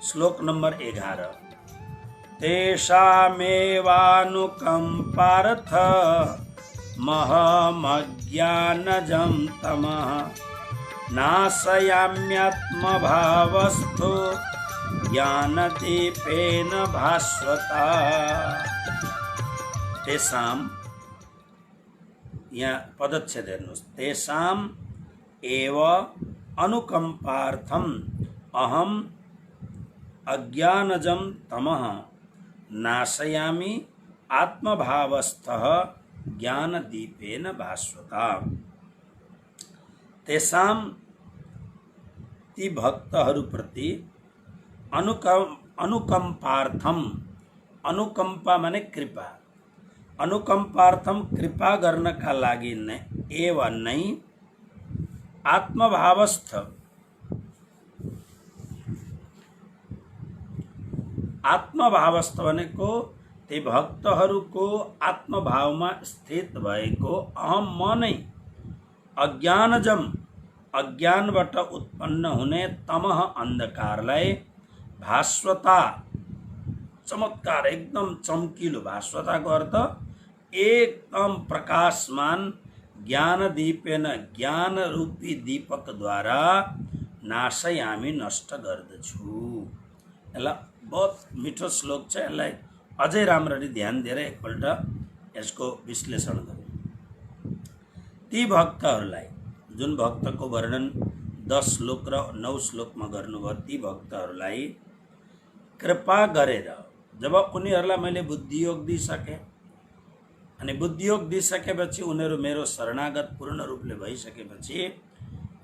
श्लोक नंबर 11। तेषामेवानुकम्पार्थ महमज्ञानजं तमः नाशयाम्यात्मभावस्थो ज्ञानदीपेन भास्वता। तेषाम, यहाँ पदच्छेद हेर्नुहोस्, तेषाम एव अनुकंपार्थम अहम अज्ञानजं तमः नाशयामि आत्मभावस्थः ज्ञानदीपेन भास्वता। तेषाम, ती भक्तहरूप्रति अनुकंपार्थम, अनुकंपा माने कृपा, अनुकंपार्थम कृपा गर्नका लागि एवं नै आत्मभावस्थ, आत्मभावस्थ भनेको ती भक्तहरूको आत्मभावमा स्थित भएको अहम म नै अज्ञानजम, अज्ञानबाट उत्पन्न हुने तमह अंधकारलाई भास्वता, चमत्कार एकदम चम्किलो, भास्वताको अर्थ एकदम प्रकाशमान, ज्ञान दीपेन, ज्ञान रूपी दीपक द्वारा नाशयामी, नष्ट गर्दछु। यसलाई बहुत मिठो श्लोक छ, यसलाई अझै राम्ररी ध्यान दिएर एकपल्ट यसको विश्लेषण गरौँ। ती भक्तहरूलाई, जुन भक्तको वर्णन 10 श्लोक र 9 श्लोकमा गर्नुभयो, ती भक्तहरूलाई कृपा गरेर जब उनीहरूलाई मैले बुद्धियोग दिइसकेँ, अनि बुद्धियोग दिइसकेपछि उनीहरू मेरो शरणागत पूर्ण रूपले भइसकेपछि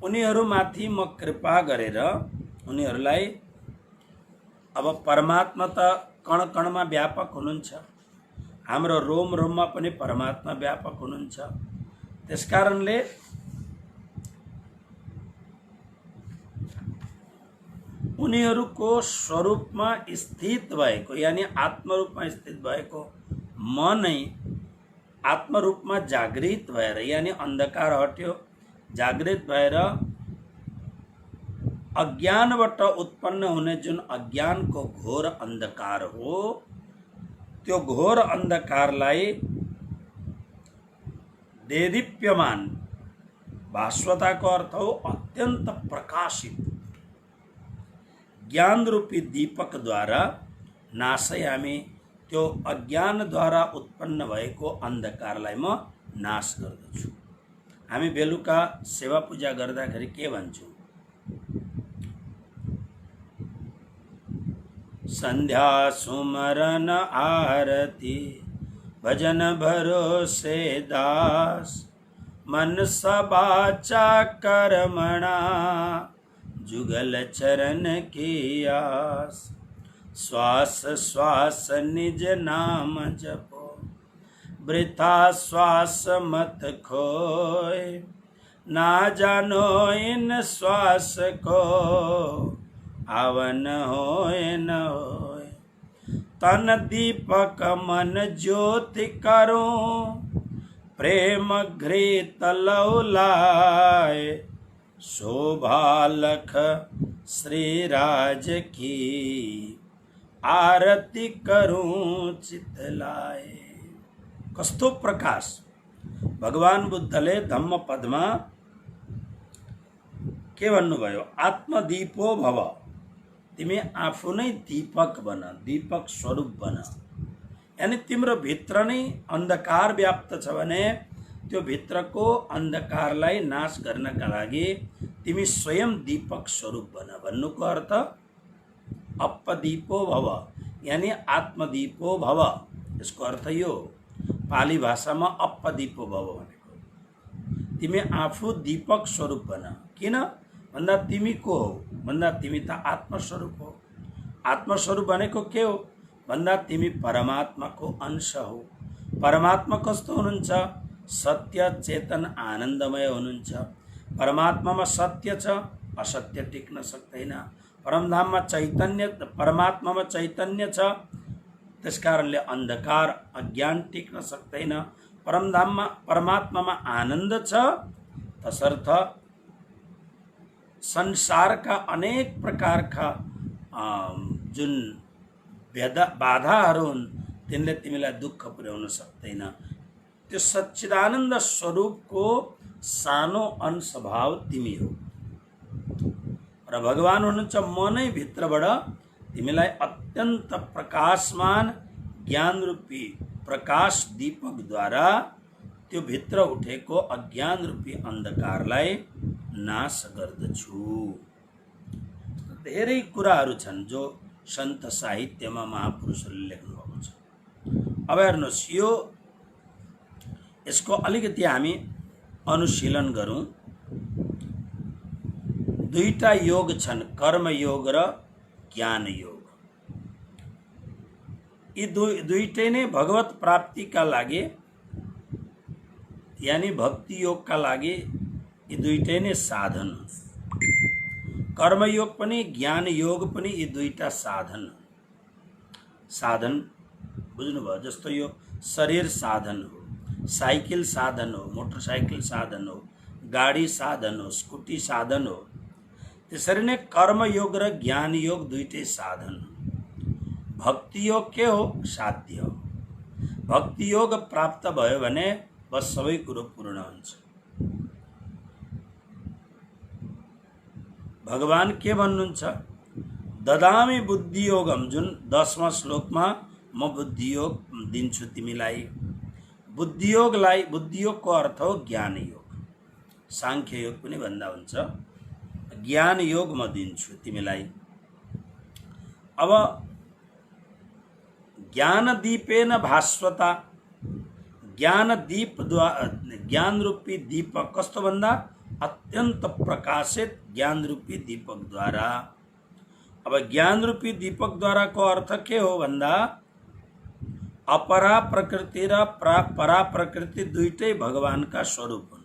उनीहरूमाथि म कृपा गरेर उनीहरूलाई, अब परमात्मा त कण कणमा व्यापक हुनुहुन्छ, हाम्रो रोम रोममा पनि परमात्मा व्यापक हुनुहुन्छ। त्यसकारणले उनीहरूको स्वरूपमा स्थित भएको, यानी आत्मरूपमा स्थित भएको म नै आत्मरूपमा जागृत भएर, यानी अंधकार हट्यो, जागृत भएर अज्ञानबाट उत्पन्न हुने जुन अज्ञानको घोर अंधकार हो, त्यो घोर अंधकारलाई देदीप्यमान, भास्वताको अर्थ हो अत्यंत प्रकाशित, ज्ञान रूपी दीपक द्वारा नाशयामी, त्यो अज्ञान द्वारा उत्पन्न भएको अंधकारलाई म नाश गर्दछु। हामी बेलुका सेवा पूजा गर्दाखेरि के भन्छौँ? संध्या सुमरन आरती भजन भरोसे दास, मन सबाचा कर्मणा जुगल चरण की आस। श्वास श्वास निज नाम जपो, वृथा श्वास मत खोए, ना जानो इन श्वास को आवन होए न होए। तन दीपक मन ज्योति करूं, प्रेम घृत लौलाए, शोभा लख श्री राज की, आरती करूं चितलाए। कस्तो प्रकाश! भगवान बुद्धले धम्म पदमा के भन्नुभयो? आत्मदीपो भव, तिमी आफू नै दीपक बन, दीपक स्वरूप बन। यानी तिम्रो भित्र नै अंधकार व्याप्त छ भने त्यो भित्रको अंधकारलाई नाश गर्नका लागि तिमी स्वयं दीपक स्वरूप बन भन्नुको अर्थ अपदीपो भव, यानी आत्मदीपो भव। यसको अर्थ यो पाली भाषामा अपदीपो भव भनेको तिमी आफू दीपक स्वरूप बन। किन भन्दा तिमी को हो भन्दा तिमी त आत्मस्वरूप हो। आत्मस्वरूप भनेको के हो भन्दा तिमी परमात्माको अंश हो। परमात्मा कस्तो हुनुहुन्छ? सत्य चेतन आनन्दमय हुनुहुन्छ। परमात्मामा सत्य छ, असत्य टिक्न सक्दैन। परमधाममा चैतन्य, परमात्मामा चैतन्य छ, त्यसकारणले अंधकार अज्ञान टिक्न सक्दैन। परमधाममा परमात्मामा आनन्द छ, तसर्थ संसारका अनेक प्रकारका जुन बाधाहरू हुन् तिनले तिमीलाई दुःख पुर्याउन सक्दैन। त्यो सच्चिदानन्द स्वरूपको सानो अंश भाव तिमी हो र भगवान हुनुहुन्छ म नै भित्रबाट तिमीलाई अत्यन्त प्रकाशमान ज्ञान रूपी प्रकाश दीपकद्वारा त्यो भित्र उठेको अज्ञान रूपी अन्धकारलाई नाश गर्दछु। धेरै कुराहरू छन् जो सन्त साहित्यमा महापुरुषहरूले लेख्नुभएको छ। अब हेर्नुहोस्, यसको अलिकति हामी अनुशीलन गरौँ। दुईटा योग छन्, कर्म योग र ज्ञान योग। यी दुईटै नै भगवत प्राप्तिका लागि यानी भक्ति योगका लागि यी दुईटै नै साधन हो। कर्मयोग पनि ज्ञान योग पनि यी दुईटा साधन बुझ्नुभयो। जस्तो यो शरीर साधन हो, साइकिल साधन हो, मोटरसाइकिल साधन हो, गाडी साधन हो, स्कुटी साधन हो, त्यसरी नै कर्मयोग र ज्ञान योग दुईटै साधन हो। भक्ति योग के हो? साध्य हो। भक्ति योग प्राप्त भयो भने बस सबै कुरो पूर्ण हुन्छ। भगवान के भन्नुहुन्छ? ददामि बुद्धि योगम, जुन 10वां श्लोकमा म बुद्धि योग दिन्छु तिमीलाई। बुद्धि योगको अर्थ हो ज्ञान योग। सांख्य योग पनि भन्दा हुन्छ। ज्ञान योग म दिन्छु तिमीलाई। अब ज्ञान दीपेन भास्वता, ज्ञान दीप द्वारा, ज्ञान रूपी दीपक कस्तो भन्दा अत्यंत प्रकाशित ज्ञान रूपी दीपक द्वारा। अब ज्ञान रूपी दीपक द्वारा को अर्थ के हो भन्दा अपरा प्रकृति र परा प्रकृति दुईटै भगवान का स्वरूप हुन्।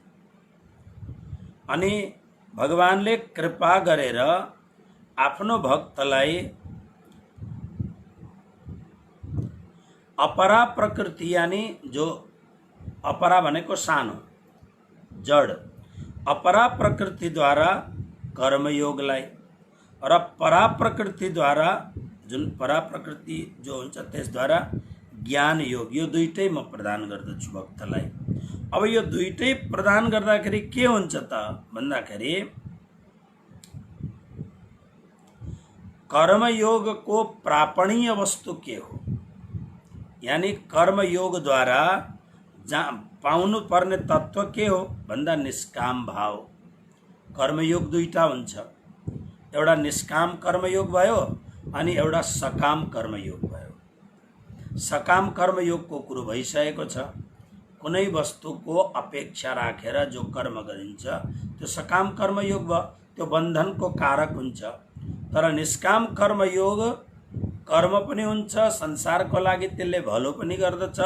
अनि भगवानले कृपा गरेर आफ्नो भक्तलाई अपरा प्रकृति यानी जो अपरा भनेको सानो जड, अपरा प्रकृति द्वारा कर्मयोगलाई र परा प्रकृति द्वारा जुन परा प्रकृति जो हुन्छ त्यसद्वारा ज्ञान योग, यो दुईटै म प्रदान गर्दछु भक्तलाई। अब यो दुईटै प्रदान गर्दाखेरि के हुन्छ त भन्दाखेरि कर्मयोगको प्रापणीय वस्तु के हो? यानी कर्मयोग द्वारा पाउनु पर्ने तत्व के हो भन्दा निष्काम भाव। कर्मयोग दुईटा हुन्छ, एउटा निष्काम कर्मयोग भयो अनि एउटा सकाम कर्मयोग भयो। सकाम कर्मयोगको कुरो भइसकेको छ। कुनै वस्तुको अपेक्षा राखेर जो कर्म गरिन्छ त्यो सकाम कर्मयोग भयो, त्यो बन्धनको कारक हुन्छ। तर निष्काम कर्मयोग कर्म पनि हुन्छ, संसारको लागि त्यसले भलो पनि गर्दछ,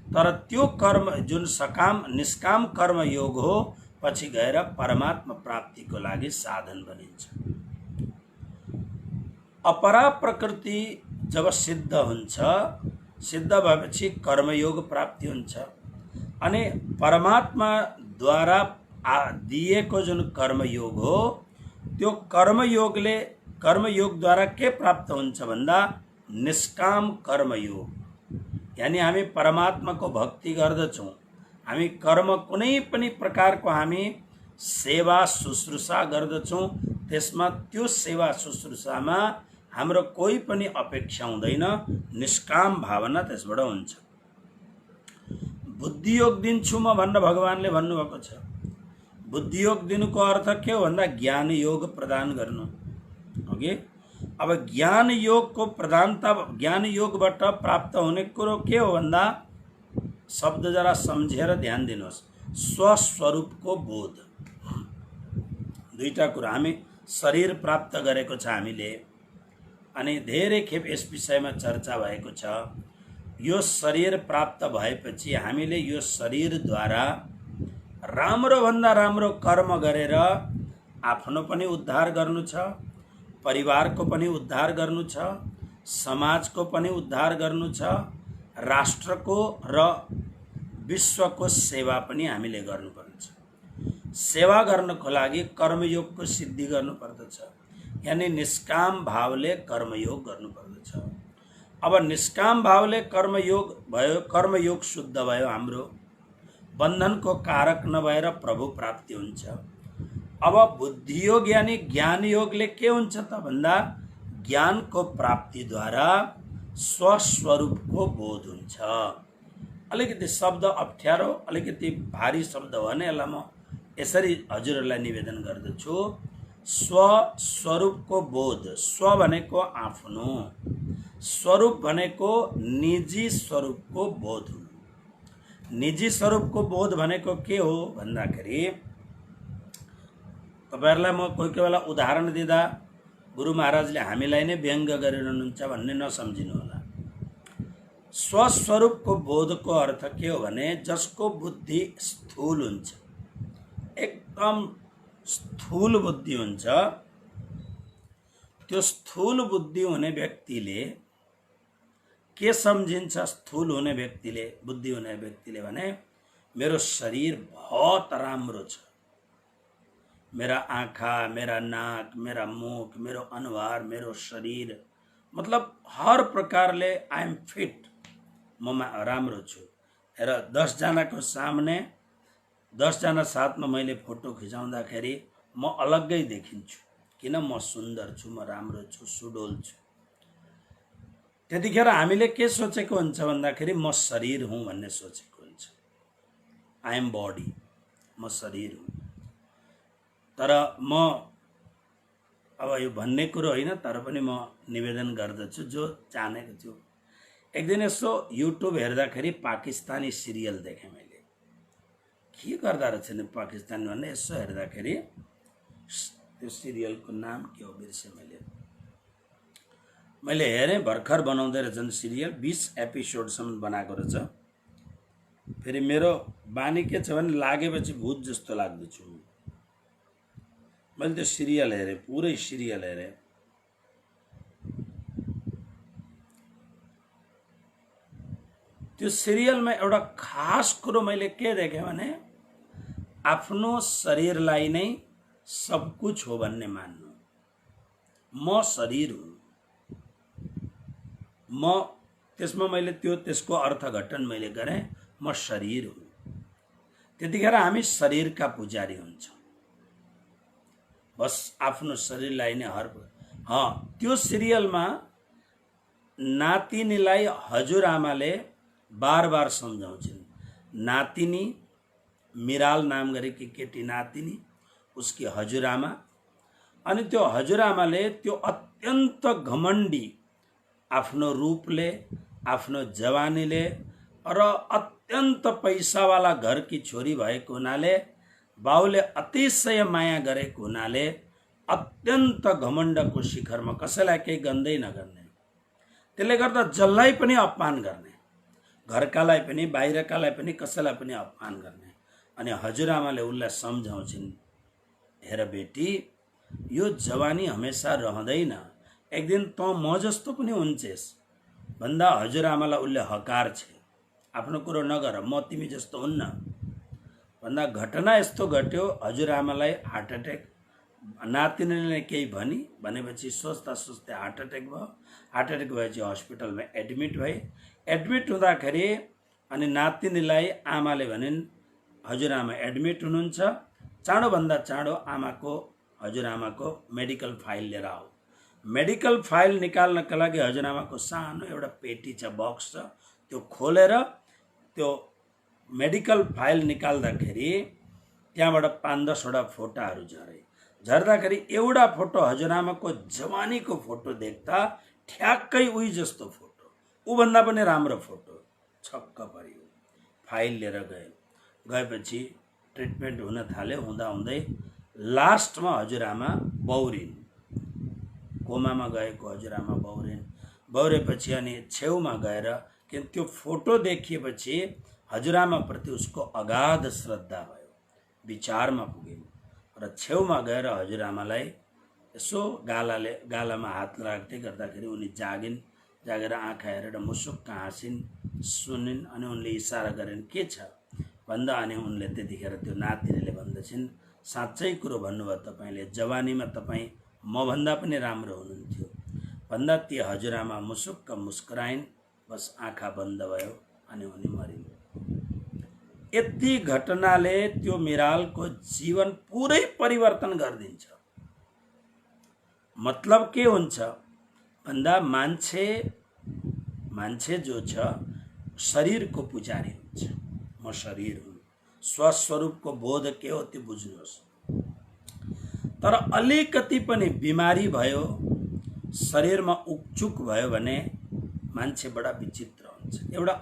तर त्यो कर्म जुन निष्काम कर्मयोग हो पछि गएर परमात्मा प्राप्तिको लागि साधन बनिन्छ। अपरा प्रकृति जब सिद्ध हुन्छ, सिद्ध भएपछि कर्मयोग प्राप्ति हुन्छ। अनि परमात्मा द्वारा दिएको जुन कर्मयोग हो त्यो कर्मयोग द्वारा के प्राप्त हुन्छ भन्दा निष्काम कर्मयोग। यानी हामी परमात्माको भक्ति गर्दछौँ, हामी कर्म कुनै पनि प्रकारको हामी सेवा शुश्रूषा गर्दछौँ, त्यसमा त्यो सेवा शुश्रूषामा हाम्रो कोही पनि अपेक्षा हुँदैन, निष्काम भावना त्यसबाट हुन्छ। बुद्धि योग दिन्छु म भनेर भगवानले भन्नुभएको छ। बुद्धि योग दिनुको अर्थ के हो भन्दा ज्ञान योग प्रदान गर्नु। ओके, अब ज्ञान योग को प्रधानता, ज्ञान योगबाट प्राप्त हुने कुरो के हो भन्दा शब्द जरा सम्झेर ध्यान दिनुहोस्, स्वस्वरूपको बोध। दुईटा कुरा, हामी शरीर प्राप्त गरेको छ हामीले, अनि धेरै खेप यस विषयमा चर्चा भएको छ। यो शरीर प्राप्त भएपछि हामीले यो शरीरद्वारा राम्रो भन्दा राम्रो कर्म गरेर आफ्नो पनि उद्धार गर्नु छ, परिवारको पनि उद्धार गर्नु छ, समाजको पनि उद्धार गर्नु छ, राष्ट्रको र विश्वको सेवा पनि हामीले गर्नुपर्छ। सेवा गर्नको लागि कर्मयोगको सिद्धि गर्नुपर्दछ। यानी निष्काम भावले कर्मयोग गर्नुपर्दछ। अब निष्काम भावले कर्मयोग भयो, कर्मयोग शुद्ध भयो, हाम्रो बन्धनको कारक नभएर प्रभु प्राप्ति हुन्छ। अब बुद्धियोग यानी ज्ञान योगले के हुन्छ त भन्दा ज्ञानको प्राप्तिद्वारा स्वस्वरूपको बोध हुन्छ। अलिकति शब्द अप्ठ्यारो, अलिकति भारी शब्द हो भने यसलाई म यसरी हजुरहरूलाई निवेदन गर्दछु। स्वस्वरूपको बोध, स्व भनेको आफ्नो, स्वरूप भनेको निजी स्वरूपको बोध हो। निजी स्वरूपको बोध भनेको के हो भन्दाखेरि तपाईहरुलाई म कोही कोही बेला उदाहरण दिँदा गुरु महाराजले हामीलाई नै व्यङ्ग गरिरहनुहुन्छ भन्ने नसम्झिनु होला। स्वस्वरूपको बोधको अर्थ के हो भने जसको बुद्धि स्थूल हुन्छ, एकदम स्थूल बुद्धि हुन्छ, त्यो स्थूल बुद्धि हुने व्यक्तिले के सम्झिन्छ? स्थूल हुने व्यक्तिले, बुद्धि हुने व्यक्तिले भने मेरो शरीर बहुत राम्रो छ, मेरा आँखा, मेरा नाक, मेरा मुख, मेरो अनुहार, मेरो शरीर, मतलब हर प्रकारले आई एम फिट, म राम्रो छु। र 10 जनाको सामने 10 जना साथमा मैले फोटो खिचाउँदाखेरि म अलग्गै देखिन्छु, किन? म सुन्दर छु, म राम्रो छु, सुडोल छु। त्यतिखेर हामीले के सोचेको हुन्छ भन्दाखेरि म शरीर हुँ भन्ने सोचेको हुन्छ। आई एम बडी, म शरीर हुँ। तर म अब यो भन्ने कुरो होइन, तर पनि म निवेदन गर्दछु जो जानेको छु। एक दिन यसो युट्युब हेर्दाखेरि पाकिस्तानी सिरियल देखेँ मैले। के गर्दा रहेछ नि पाकिस्तानी भन्ने यसो हेर्दाखेरि त्यो सिरियलको नाम के हो बिर्सेँ मैले हेरेँ, भर्खर बनाउँदै रहेछन् सिरियल, 20 एपिसोडसम्म बनाएको रहेछ। फेरि मेरो बानी के छ भने लागेपछि भूत जस्तो लाग्दछु। मैले त्यो सिरियल हेरेँ, पुरै सिरियल हेरेँ। त्यो सिरियलमा एउटा खास कुरो मैले के देखेँ भने आफ्नो शरीरलाई नै सब कुछ हो भन्ने मान्नु। म शरीर हुँ, म त्यसमा मैले त्यसको अर्थघटन मैले गरेँ, म शरीर हुँ। त्यतिखेर हामी शरीरका पुजारी हुन्छौँ, बस आफ्नो शरीरलाई नै त्यो सिरियलमा नातिनीलाई हजुरआमाले बार बार सम्झाउँछिन्। नातिनी मिराल नाम गरेकी केटी नातिनी, उसकी हजुरआमा, अनि त्यो हजुरआमाले त्यो अत्यन्त घमण्डी आफ्नो रूपले, आफ्नो जवानीले र अत्यन्त पैसावाला घरकी छोरी भएको हुनाले, बाउले अतिशय माया गरेको हुनाले अत्यन्त घमण्डको शिखरमा कसैलाई केही गन्दै नगर्ने, त्यसले गर्दा जसलाई पनि अपमान गर्ने, घरकालाई पनि बाहिरकालाई पनि कसैलाई पनि अपमान गर्ने। अनि हजुरआमाले उसलाई सम्झाउँछिन्, हेर बेटी, यो जवानी हमेसा रहँदैन, एक दिन तँ म जस्तो पनि हुन्छेस् भन्दा हजुरआमालाई उसले हकार छे, आफ्नो कुरो नगर, म तिमी जस्तो हुन्न भन्दा घटना यस्तो घट्यो, हजुरआमालाई हार्ट एट्याक, नातिनीले केही भनेपछि सोच्दा सोच्दै हार्ट एट्याक भयो। हार्ट एट्याक भएपछि हस्पिटलमा एडमिट भए। एडमिट हुँदाखेरि अनि नातिनीलाई आमाले भनिन्, हजुरआमा एडमिट हुनुहुन्छ, चाँडोभन्दा चाँडो हजुरआमाको मेडिकल फाइल लिएर आऊ। मेडिकल फाइल निकाल्नका लागि हजुरआमाको सानो एउटा पेटी छ, बक्स छ, त्यो खोलेर त्यो मेडिकल फाइल निकाल्दाखेरि त्यहाँबाट 5-10 वटा फोटाहरू झर्दाखेरि एउटा फोटो हजुरआमाको जवानीको फोटो देख्दा ठ्याक्कै उही जस्तो फोटो, ऊभन्दा पनि राम्रो फोटो, छक्क पर्यो। फाइल लिएर गएपछि ट्रिटमेन्ट हुन थाल्यो। हुँदै लास्टमा हजुरआमा बौरिन्, कोमामा गएको हजुरआमा बौरेपछि अनि छेउमा गएर त्यो फोटो देखिएपछि हजुरआमाप्रति उसको अगाध श्रद्धा भयो, विचारमा पुगिन् र छेउमा गएर हजुरआमालाई यसो गालामा हात राख्दै गर्दाखेरि उनी जागेर आँखा हेरेर मुसुक्क हाँसिन्, सुनिन्, अनि उनले इसारा गरिन् के छ भन्दा अनि उनले त्यतिखेर त्यो नातिनीले भन्दछिन्, साँच्चै कुरो भन्नुभयो, तपाईँले जवानीमा तपाईँ मभन्दा पनि राम्रो हुनुहुन्थ्यो भन्दा ती हजुरआमा मुसुक्क मुस्कुराइन्, बस आँखा बन्द भयो अनि उनी मरिन्। यति घटनाले त्यो मिरालको जीवन पुरै परिवर्तन गरिदिन्छ। मतलब के हुन्छ भन्दा मान्छे जो छ शरीरको पुजारी हुन्छ। म शरीर हुँ, स्वस्वरूपको बोध के हो त्यो बुझ्नुहोस्। तर अलिकति पनि बिमारी भयो, शरीरमा उकचुक भयो भने मान्छे बडा विचित्र हुन्छ। एउटा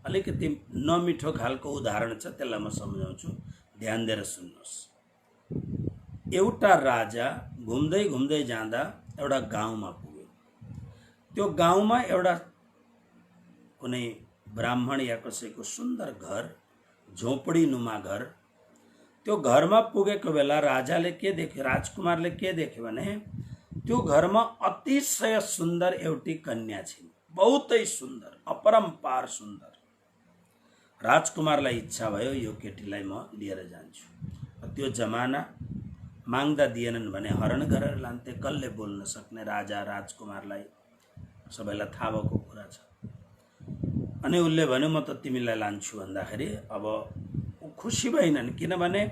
अलिकति नमिठो खालको उदाहरण छ, त्यसलाई म सम्झाउँछु, ध्यान दिएर सुन्नुहोस्। एउटा राजा घुम्दै घुम्दै जाँदा एउटा गाउँमा पुग्यो। त्यो गाउँमा एउटा कुनै ब्राह्मण या कसैको सुन्दर घर, झोपडीनुमा घर। त्यो घरमा पुगेको बेला राजाले के देख्यो, राजकुमारले के देख्यो भने त्यो घरमा अतिशय सुन्दर एउटी कन्या छिन्, बहुतै सुन्दर, अपरम्पार सुन्दर। राजकुमारलाई इच्छा भयो यो केटीलाई म लिएर जान्छु। त्यो जमाना माग्दा दिएनन् भने हरण गरेर लान्थे। कसले बोल्न सक्ने राजा राजकुमारलाई, सबैलाई थाहा भएको कुरा छ। अनि उसले भन्यो म त तिमीलाई लान्छु भन्दाखेरि अब ऊ खुसी भएनन्, किनभने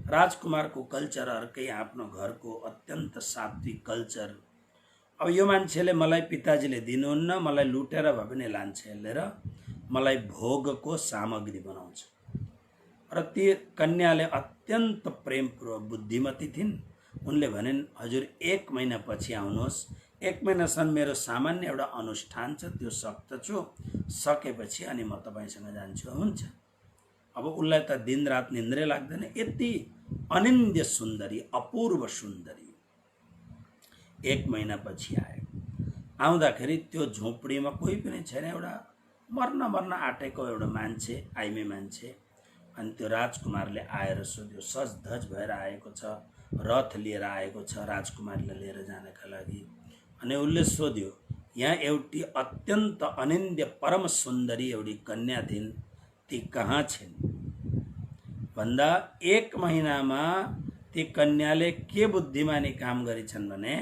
राजकुमारको कल्चर अर्कै, आफ्नो घरको अत्यन्त सात्विक कल्चर। अब यो मान्छेले मलाई पिताजीले दिनुहुन्न, मलाई लुटेर भए पनि लान्छ यसले र मलाई भोगको सामग्री बनाउँछ। र ती कन्याले अत्यन्त प्रेमपूर्वक बुद्धिमती थिइन्। उनले भनिन् हजुर 1 महिनापछि आउनुहोस्, 1 महिनासम्म मेरो सामान्य एउटा अनुष्ठान छ, त्यो सक्दछु, सकेपछि अनि म तपाईसँग जान्छु। हुन्छ। अब उसलाई त दिनरात निन्द्रै लाग्दैन, यति अनिन्द्य सुन्दरी, अपूर्व सुन्दरी 1 महिनापछि आयो। आउँदाखेरि त्यो झोपडीमा कोही पनि छैन, एउटा मर्न आँटेको एउटा मान्छे, आइमे मान्छे। अनि त्यो राजकुमारले आएर सोध्यो, सजधज भएर आएको छ, रथ लिएर आएको छ राजकुमारलाई लिएर जानका लागि। अनि उसले सोध्यो यहाँ एउटी अत्यन्त अनिन्द्य परम सुन्दरी एउटी कन्या थिइन्, ती कहाँ छिन् भन्दा 1 महिनामा ती कन्याले के बुद्धिमानी काम गरेछन् भने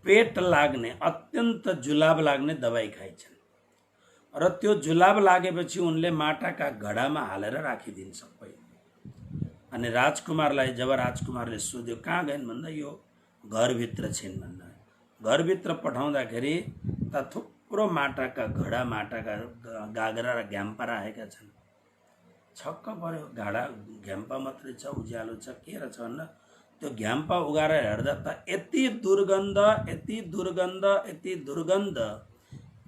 पेट लाग्ने, अत्यन्त जुलाब लाग्ने दबाई खाइछन्। र त्यो जुलाब लागेपछि उनले माटाका घडामा हालेर राखिदिन् सबै। अनि राजकुमारलाई जब राजकुमारले सोध्यो कहाँ गइन् भन्दा यो घरभित्र छिन् भन्दा, घरभित्र पठाउँदाखेरि त थुप्रो माटाका घडा, माटाका गाग्रा र घ्याम्पा राखेका छन्। छक्क पर्यो, घडा घ्याम्पा मात्रै छ, उज्यालो छ, के रहेछ भन्दा त्यो घ्याम्पा उगाएर हेर्दा त यति दुर्गन्ध, यति दुर्गन्ध, यति दुर्गन्ध।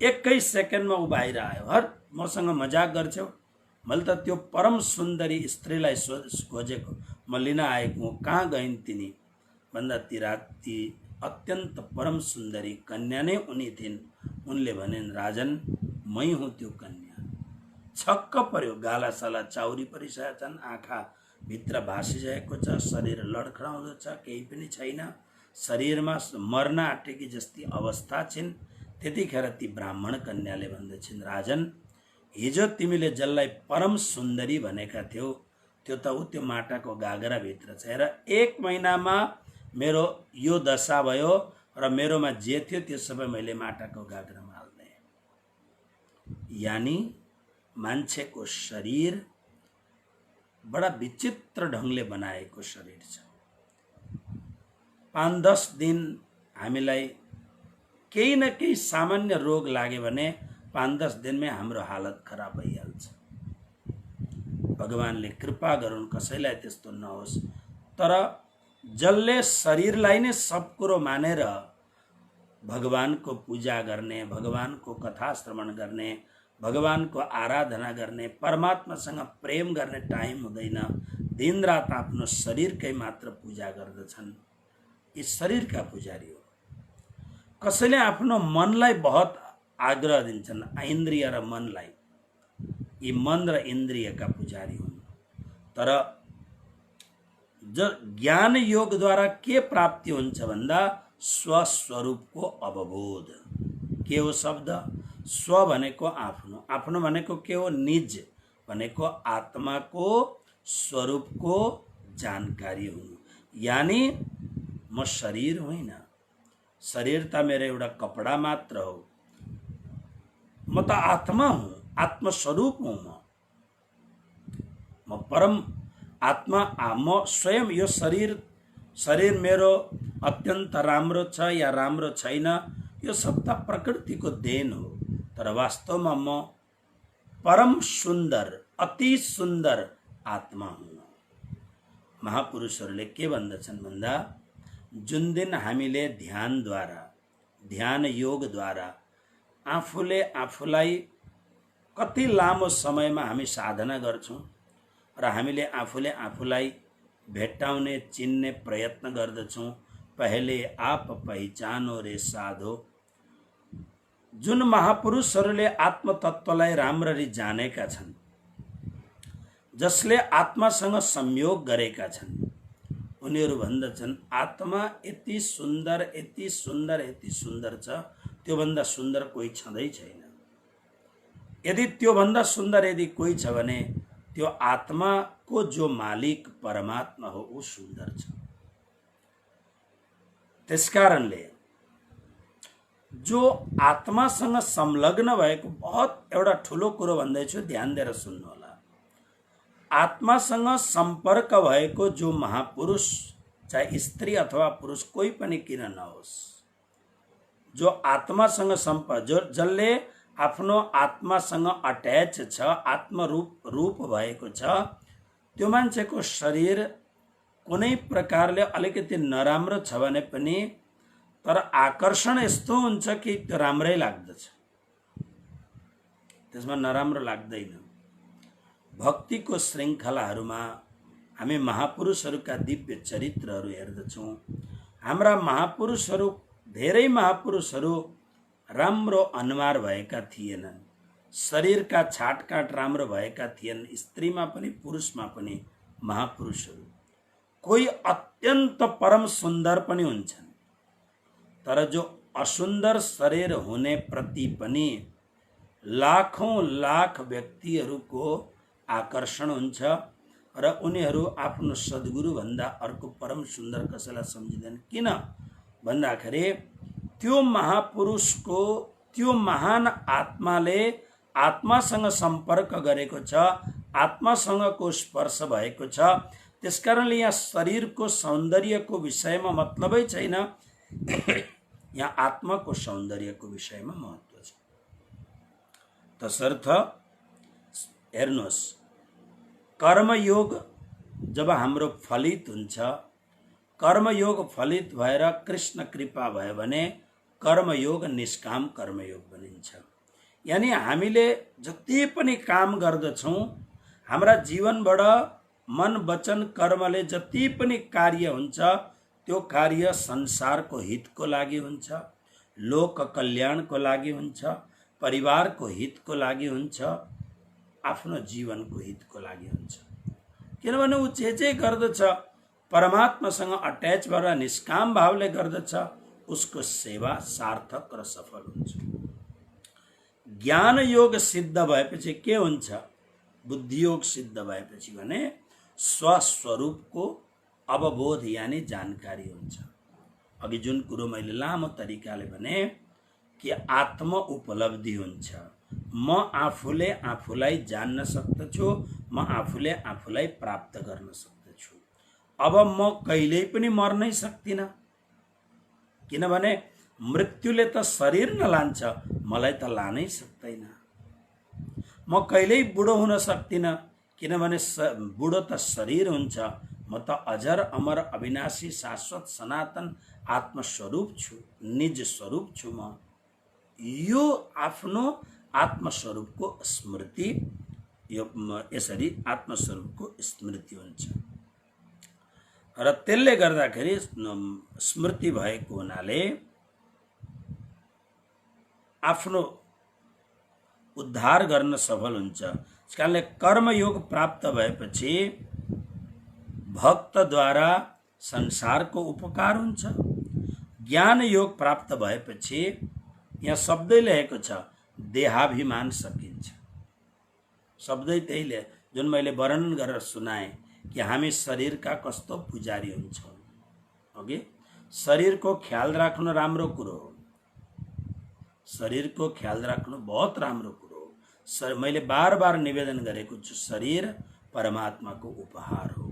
1 सेकेन्डमा ऊ बाहिर आयो। हर मसँग मजाक गर्छौ, मैले त त्यो परम सुन्दरी स्त्रीलाई खोजेको, म लिन आएको हुँ, कहाँ गइन् तिनी भन्दा ती अत्यन्त परम सुन्दरी कन्या नै उनी थिइन्। उनले भनिन् राजन मै हुँ त्यो कन्या। छक्क पर्यो, गालासाला चाउरी परिसकेका छन्, आँखा भित्र भासिसकेको छ, शरीर लडखडाउँदो छ, केही पनि छैन, शरीरमा मर्न आँटेकी जस्ती अवस्था छिन्। त्यतिखेर ती ब्राह्मण कन्याले भन्दछिन् राजन हिजो तिमीले जसलाई परम सुन्दरी भनेका थियौ त्यो त ऊ त्यो माटाको गागराभित्र छ। र 1 महिनामा मेरो यो दशा भयो र मेरोमा जे थियो त्यो सबै मैले माटाको गागरामा हाल्दिएँ। यानी मान्छेको शरीर बडा विचित्र ढङ्गले बनाएको शरीर छ। 5-10 दिन हामीलाई केही न केही सामान्य रोग लाग्यो भने 5-10 दिनमै हाम्रो हालत खराब भइहाल्छ। भगवानले कृपा गरून् कसैलाई त्यस्तो नहोस्। तर जसले शरीरलाई नै सब कुरो मानेर भगवानको पूजा गर्ने, भगवानको कथा श्रवण गर्ने, भगवानको आराधना गर्ने, परमात्मासँग प्रेम गर्ने टाइम हुँदैन, दिनरात आफ्नो शरीरकै मात्र पूजा गर्दछन्, यी शरीरका पुजारी हो। कसैले आफ्नो मनलाई बहुत आग्रह दिन्छन्, इन्द्रिय र मनलाई, यी मन र इन्द्रियका पुजारी हुन्। तर ज्ञान योगद्वारा के प्राप्ति हुन्छ भन्दा स्वस्वरूपको अवबोध। के हो शब्द? स्व भनेको आफ्नो, आफ्नो भनेको के हो? निज भनेको आत्माको स्वरूपको जानकारी हुनु। यानी म शरीर होइन, शरीर त मेरो एउटा कपडा मात्र हो, म त आत्मा हुँ, आत्मस्वरूप हुँ, म परम आत्मा। म स्वयं यो शरीर मेरो अत्यन्त राम्रो छ या राम्रो छैन, यो सब त प्रकृतिको देन हो। तर वास्तवमा म परम सुन्दर, अति सुन्दर आत्मा हुँ। महापुरुषहरूले के भन्दछन् भन्दा, जुन दिन हामीले ध्यानद्वारा, ध्यान योगद्वारा आफूले आफूलाई कति लामो समयमा हामी साधना गर्छौँ र हामीले आफूले आफूलाई भेट्टाउने, चिन्ने प्रयत्न गर्दछौँ। पहले आप पहिचानो रे साधो। जुन महापुरुषहरूले आत्मतत्त्वलाई राम्ररी जानेका छन्, जसले आत्मासँग संयोग गरेका छन्, उनीहरू भन्दछन् आत्मा यति सुन्दर, यति सुन्दर, यति सुन्दर छ, त्योभन्दा सुन्दर कोही छँदै छैन। यदि त्योभन्दा सुन्दर यदि कोही छ भने त्यो आत्माको जो मालिक परमात्मा हो, ऊ सुन्दर छ। त्यसकारणले जो आत्मासँग संलग्न भएको, बहुत एउटा ठुलो कुरो भन्दैछु, ध्यान दिएर सुन्नुहोला। आत्मासँग सम्पर्क भएको जो महापुरुष, चाहे स्त्री अथवा पुरुष कोही पनि किन नहोस्, जो आत्मासँग सम्पर्क, जसले आफ्नो आत्मासँग अट्याच छ, आत्मरूप भएको छ, त्यो मान्छेको शरीर कुनै प्रकारले अलिकति नराम्रो छ भने पनि तर आकर्षण यस्तो हुन्छ कि त्यो राम्रै लाग्दछ, त्यसमा नराम्रो लाग्दैन। भक्तिको श्रृङ्खलाहरूमा हामी महापुरुषहरूका दिव्य चरित्रहरू हेर्दछौँ। हाम्रा महापुरुषहरू, धेरै महापुरुषहरू राम्रो अनुहार भएका थिएनन्, शरीरका छाटकाट राम्रो भएका थिएनन्। स्त्रीमा पनि पुरुषमा पनि महापुरुषहरू कोही अत्यन्त परम सुन्दर पनि हुन्छन्, तर जो असुन्दर शरीर हुने प्रति पनि लाखौं लाख व्यक्तिहरूको आकर्षण हुन्छ र उनीहरू आफ्नो सद्गुरु भन्दा अर्को परम सुन्दर कसैलाई सम्झिँदैन। किन भन्दाखेरि त्यो महापुरुषको, त्यो महान आत्माले आत्मासँग सम्पर्क गरेको छ, आत्मासँगको स्पर्श भएको छ। त्यसकारणले यहाँ शरीरको सौन्दर्यको विषयमा मतलबै छैन, यहाँ आत्माको सौन्दर्यको विषयमा महत्त्व छ। तसर्थ हेर्नुहोस्, कर्मयोग जब हाम्रो फलित हुन्छ, कर्मयोग फलित भएर कृष्ण कृपा भयो भने कर्मयोग निष्काम कर्मयोग बनिन्छ। यानी हामीले जति पनि काम गर्दछौँ, हाम्रा जीवनबाट मन वचन कर्मले जति पनि कार्य हुन्छ, त्यो कार्य संसारको हितको लागि हुन्छ, लोक कल्याणको लागि हुन्छ, परिवारको हितको लागि हुन्छ, आफ्नो जीवनको हितको लागि हुन्छ। किनभने ऊ जे गर्दछ परमात्मासँग अट्याच भएर निष्काम भावले गर्दछ, उसको सेवा सार्थक र सफल हुन्छ। ज्ञान योग सिद्ध भएपछि के हुन्छ? बुद्धियोग सिद्ध भएपछि भने स्वस्वरूपको अवबोध यानी जानकारी हुन्छ। अघि जुन कुरो मैले लामो तरिकाले भने कि आत्म उपलब्धि हुन्छ। म आफूले आफूलाई जान्न सक्दछु, म आफूले आफूलाई प्राप्त गर्न सक्दछु। अब म कहिल्यै पनि मर्नै सक्दिनँ, किनभने मृत्युले त शरीर नलान्छ, मलाई त लानै सक्दैन। म कहिल्यै बुढो हुन सक्दिनँ, किनभने बुढो त शरीर हुन्छ। म त अजर अमर अविनाशी शाश्वत सनातन आत्मस्वरूप छु, निज स्वरूप छु। म यो आफ्नो आत्मस्वरूपको स्मृति, यो यसरी आत्मस्वरूपको स्मृति हुन्छ र त्यसले गर्दाखेरि स्मृति भएको हुनाले आफ्नो उद्धार गर्न सफल हुन्छ। त्यसकारणले कर्मयोग प्राप्त भएपछि भक्तद्वारा संसारको उपकार हुन्छ। ज्ञान योग प्राप्त भएपछि यहाँ शब्दै लेखेको छ, देहाभिमान सकिन्छ। शब्दै त्यही ले जुन मैले वर्णन गरेर सुनाएँ कि हामी शरीरका कस्तो पुजारी हुन्छौँ, अघि शरीरको ख्याल राख्नु राम्रो कुरो हो, शरीरको ख्याल राख्नु बहुत राम्रो कुरो हो। मैले बार बार निवेदन गरेको छु, शरीर परमात्माको उपहार हो।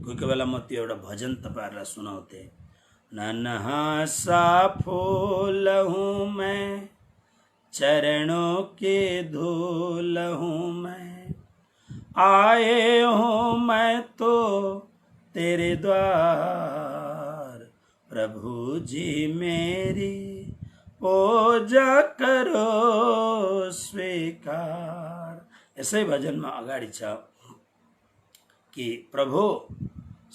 कोही कोही बेला म त्यो एउटा भजन तपाईहरुलाई सुनाउँथे। नन्हा सा फूल हूँ मैं, चरणों के धूल हूँ मैं, आए हूँ मैं तो तेरे द्वार, प्रभु जी मेरी पूजा करो स्वीकार। यसै भजनमा अगाडि छ कि प्रभु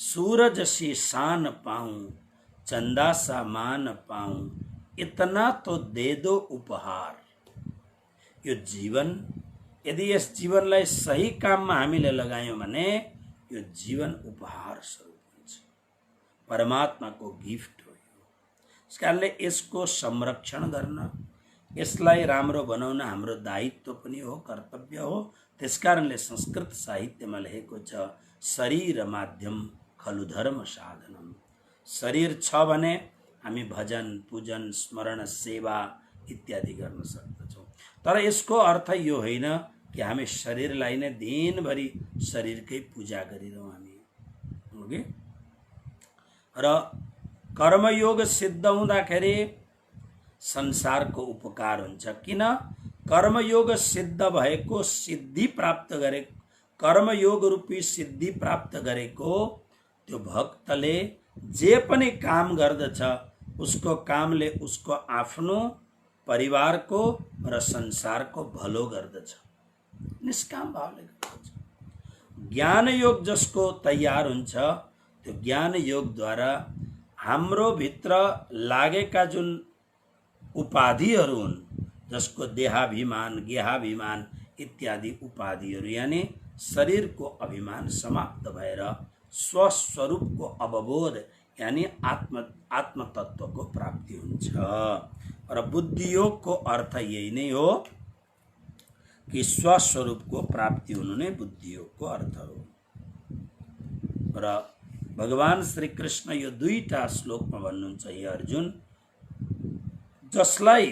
सूरज सी शान पाऊं, चंदा सा मान पाऊं, इतना तो दे दो उपहार। यो जीवन, यदि यस जीवनलाई सही काममा हामीले लगायौं भने यो जीवन उपहार स्वरूप हुन्छ, परमात्माको गिफ्ट हो। यसकारणले यसको संरक्षण गर्न, यसलाई राम्रो बनाउन हाम्रो दायित्व पनि हो, कर्तव्य हो। त्यसकारणले संस्कृत साहित्यमा लेखेको छ, शरीर माध्यम खलु धर्म साधनम। शरीर छ भने हामी भजन, पूजन, स्मरण, सेवा इत्यादि गर्न सक्दछौँ। तर यसको अर्थ यो होइन कि हामी शरीरलाई नै दिनभरि शरीरकै पूजा गरिरहौँ हामी। र कर्मयोग सिद्ध हुँदाखेरि संसारको उपकार हुन्छ। किन? कर्मयोग सिद्ध भएको, सिद्धि प्राप्त गरे, कर्मयोग रूपी सिद्धि प्राप्त गरेको त्यो भक्तले जे पनि काम गर्दछ उसको कामले उसको आफ्नो परिवारको र संसारको भलो गर्दछ, निष्काम भावले गर्दछ। ज्ञान योग जसको तयार हुन्छ त्यो ज्ञान योगद्वारा हाम्रो भित्र लागेका जुन उपाधिहरू हुन्, जसको देहाभिमान, गेहाभिमान इत्यादि उपाधिहरू, यानी शरीरको अभिमान समाप्त भएर स्वस्वरूपको अवबोध यानी आत्म तत्वको प्राप्ति हुन्छ। र बुद्धि योगको अर्थ यही नै हो कि स्वस्वरूपको प्राप्ति हुनु नै बुद्धि योगको अर्थ हो। र भगवान श्री कृष्ण यो दुईटा श्लोकमा भन्नुहुन्छ, हे अर्जुन, जसलाई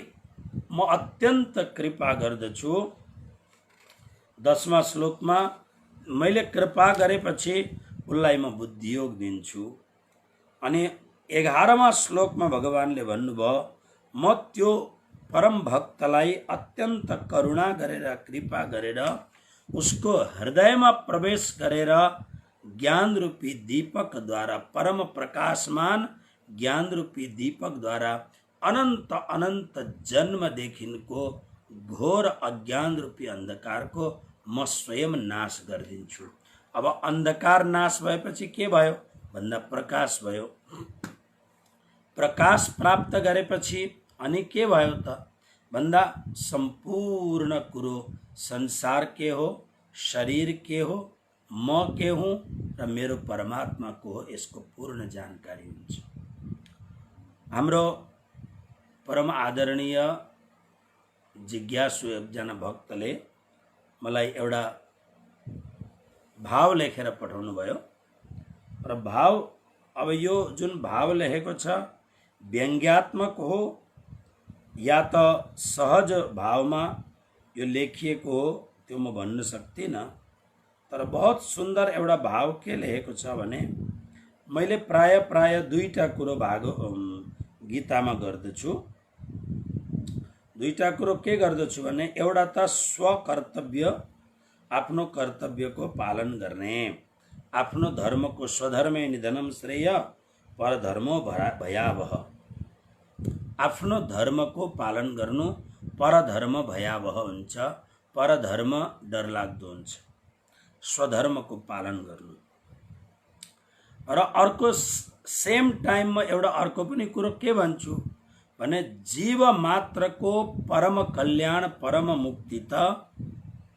म अत्यन्त कृपा गर्दछु, 10वां श्लोकमा मैले कृपा गरेपछि उसलाई म बुद्धि योग दिन्छु। अनि 11वां श्लोकमा भगवानले भन्नुभयो, म त्यो परम भक्तलाई अत्यन्त करुणा गरेर, कृपा गरेर, उसको हृदयमा प्रवेश गरेर ज्ञान रूपी दीपक द्वारा, परम प्रकाशमान ज्ञान रूपी दीपक द्वारा अनंत अनंत जन्मदेखिको घोर अज्ञान रूपी अंधकारको म स्वयं नाश गरिदिन्छु। अब अंधकार नाश भएपछि के भयो भन्दा प्रकाश भयो। प्रकाश प्राप्त गरेपछि अनि के भयो त भन्दा सम्पूर्ण कुरो संसार के हो, शरीर के हो, म के हुँ र मेरो परमात्मा को हो, यसको पूर्ण जानकारी हुन्छ। हाम्रो परम आदरणीय जिज्ञासु एकजना भक्तले मलाई एउटा भाव लेखेर पठाउनु भयो र भाव, अब यो जुन भाव लेखेको छ व्यङ्ग्यात्मक हो या त सहज भावमा यो लेखिएको हो त्यो म भन्न सक्दिनँ। तर बहुत सुन्दर एउटा भाव के लेखेको छ भने, मैले प्राय दुईटा कुरो गीतामा गर्दछु। दुईटा कुरो के गर्दछु भने, एउटा त स्वकर्तव्य, आफ्नो कर्तव्यको पालन गर्ने, आफ्नो धर्मको स्वधर्मे निधनम श्रेय परधर्मो भयावह, आफ्नो धर्मको पालन गर्नु परधर्म भयावह हुन्छ, परधर्म डरलाग्दो हुन्छ, स्वधर्मको पालन गर्नु। र अर्को सेम टाइममा एउटा अर्को पनि कुरो के भन्छु भने, जीव मात्रको परम कल्याण, परम मुक्ति त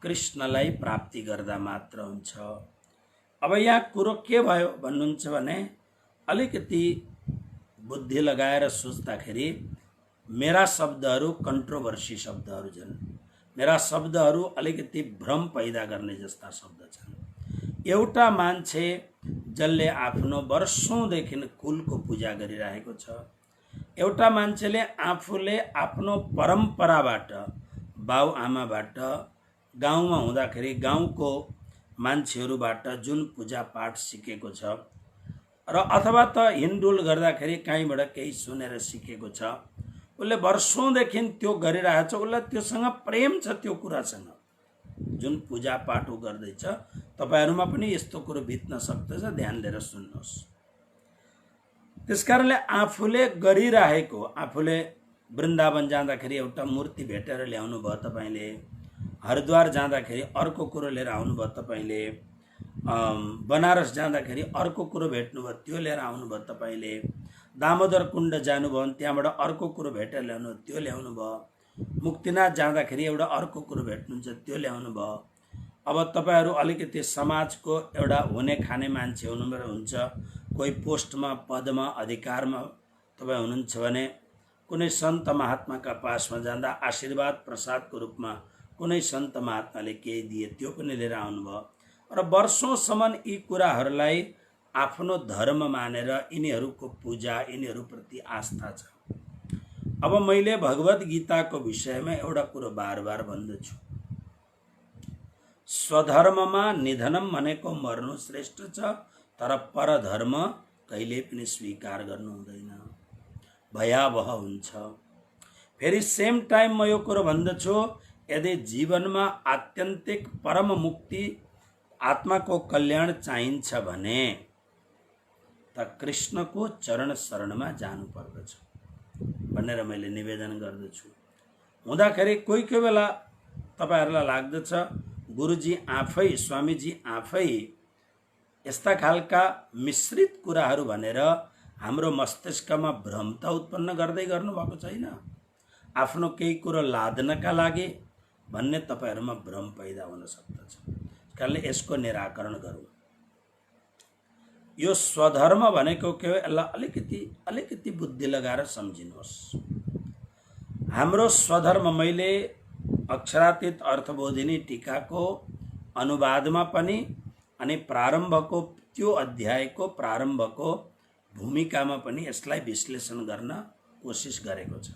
कृष्णलाई प्राप्ति गर्दा मात्र हुन्छ। अब यहाँ कुरो के भयो भन्नुहुन्छ भने, अलिकति बुद्धि लगाएर सोच्दाखेरि मेरा शब्दहरू कन्ट्रोभर्सी शब्दहरू छन्, मेरा शब्दहरू अलिकति भ्रम पैदा गर्ने जस्ता शब्द छन्। एउटा मान्छे जसले आफ्नो वर्षौंदेखि कुलको पूजा गरिरहेको छ। एउटा मान्छेले आफूले आफ्नो परम्पराबाट बाउ आमाबाट गाउँमा हुँदाखेरि गाउँको मान्छेहरूबाट जुन पूजा पाठ सिकेको छ र अथवा त हिँडडुल गर्दाखेरि कहीँबाट केही सुनेर सिकेको छ, उसले वर्षौंदेखि त्यो गरिरहेको छ, उसलाई त्योसँग प्रेम छ, त्यो कुरासँग जुन पूजा पाठ उ गर्दैछ। तपाईहरुमा पनि यस्तो कुरो बित्न सक्दछ, ध्यान दिएर सुन्नुहोस्। त्यसकारणले आफूले गरिरहेको, आफूले वृन्दावन जाँदाखेरि एउटा मूर्ति भेटेर ल्याउनु भयो तपाईले, हरिद्वार जाँदाखेरि अर्को कुरो लिएर आउनु भयो तपाईले, बनारस जाँदाखेरि अर्को कुरो भेट्नुभयो त्यो लिएर आउनु भयो तपाईले, दामोदर कुण्ड जानुभयो भने त्यहाँबाट अर्को कुरो भेटेर ल्याउनु त्यो ल्याउनु भयो, मुक्तिनाथ जाँदाखेरि एउटा अर्को कुरो भेट्नुहुन्छ त्यो ल्याउनु भयो। अब तपाईहरु अलिकति समाजको एउटा हुने खाने मान्छे हुनुहुन्छ, कोही पोस्टमा पदमा अधिकारमा तपाई हुनुहुन्छ भने कुनै सन्त महात्माका पासमा जाँदा आशीर्वाद प्रसादको रूपमा कुनै सन्त महात्माले केही दिए त्यो पनि लिएर आउनुभयो र वर्षौंसम्म यी कुराहरूलाई आफ्नो धर्म मानेर यिनीहरूको पूजा, यिनीहरूप्रति आस्था छ। अब मैले भगवत गीताको विषयमा एउटा कुरो बार-बार भन्दछु, स्वधर्ममा निधनम भनेको मर्नु श्रेष्ठ छ, तर परधर्म कहिले पनि स्वीकार गर्नु हुँदैन, भयावह हुन्छ। फेरि सेम टाइम म यो कुरो भन्दछु, यदि जीवनमा आत्यन्तिक परम मुक्ति आत्माको कल्याण चाहिन्छ भने त कृष्णको चरण शरणमा जानु पर्दछ भनेर मैले निवेदन गर्दछु। हुँदाखेरि कोही कोही बेला तपाईहरुलाई लाग्दछ गुरुजी आफै, स्वामीजी आफै यस्ता खालका मिश्रित कुराहरू भनेर हाम्रो मस्तिष्कमा भ्रमता उत्पन्न गर्दै गर्नु भएको छैन, आफ्नो केही कुरो लाद्नका लागि भन्ने तपाईहरुमा भ्रम पैदा हुन सक्दछ। त्यसकारणले यसको निराकरण गरौँ। यो स्वधर्म भनेको के हो, यसलाई अलिकति बुद्धि लगाएर सम्झिनुहोस्। हाम्रो स्वधर्म मैले अक्षरातीत अर्थबोधिनी टीकाको अनुवादमा पनि अनि प्रारम्भको त्यो अध्यायको प्रारम्भको भूमिकामा पनि यसलाई विश्लेषण गर्न कोशिश गरेको छ।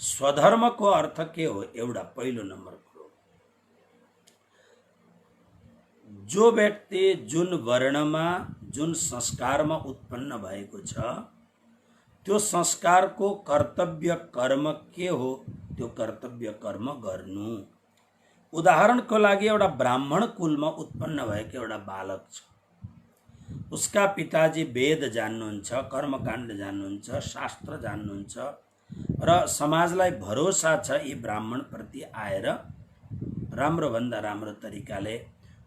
स्वधर्मको अर्थ के हो? एउटा पहिलो नम्बर कुरो, जो व्यक्ति जुन वर्णमा जुन संस्कारमा उत्पन्न भएको छ त्यो संस्कारको कर्तव्य कर्म के हो, त्यो कर्तव्य कर्म गर्नु। उदाहरणको लागि एउटा ब्राह्मण कुलमा उत्पन्न भएको एउटा बालक छ, उसका पिताजी वेद जान्नुहुन्छ, कर्मकाण्ड जान्नुहुन्छ, शास्त्र जान्नुहुन्छ र समाजलाई भरोसा छ यी ब्राह्मण प्रति आएर राम्रो भन्दा राम्रो तरिकाले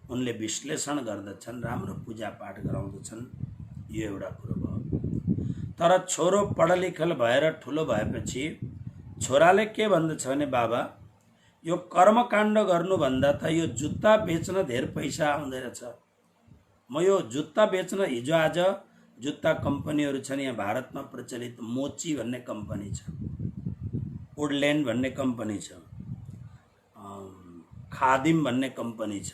उनले विश्लेषण गर्दछन्, राम्रो पूजा पाठ गराउँदछन्। यो एउटा कुरो भयो। तर छोरो पढलिखल भएर ठुलो भएपछि छोराले के भन्दछ भने, बाबा यो कर्मकाण्ड गर्नुभन्दा त यो जुत्ता बेच्न धेरै पैसा आउँदै रहेछ, म यो जुत्ता बेच्न, हिजो आज जुत्ता कम्पनीहरू छन् यहाँ भारतमा प्रचलित, मोची भन्ने कम्पनी छ, वुडल्यान्ड भन्ने कम्पनी छ, खादिम भन्ने कम्पनी छ।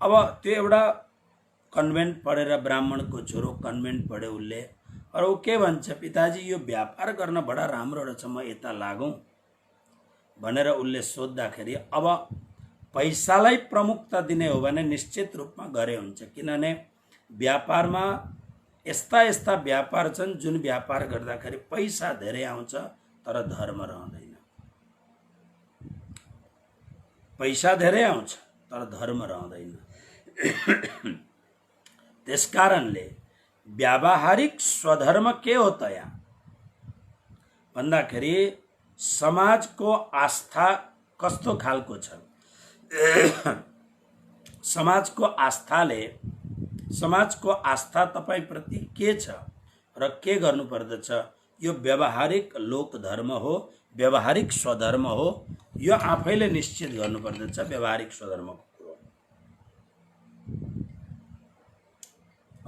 अब त्यो एउटा कन्भेन्ट पढेर ब्राह्मणको छोरो कन्भेन्ट पढ्यो उसले, और ऊ के भन्छ, पिताजी यो व्यापार गर्न बडा राम्रो रहेछ, म यता लागौँ भनेर उसले सोद्धाखेरि अब पैसालाई प्रमुखता दिने हो भने निश्चित रूपमा गरे हुन्छ। किनभने व्यापारमा यस्ता यस्ता व्यापार छन् जुन व्यापार गर्दाखेरि पैसा धेरै आउँछ तर धर्म रहँदैन, पैसा धेरै आउँछ तर धर्म रहँदैन। त्यसकारणले व्यावहारिक स्वधर्म के हो त यहाँ भन्दाखेरि समाजको आस्था कस्तो खालको छ, समाजको आस्था तपाईं प्रति के छ र के गर्नु पर्दछ, यो व्यावहारिक लोक धर्म हो, व्यावहारिक स्वधर्म हो, यो आफैले निश्चित गर्नु पर्दछ व्यावहारिक स्वधर्मको कुरो।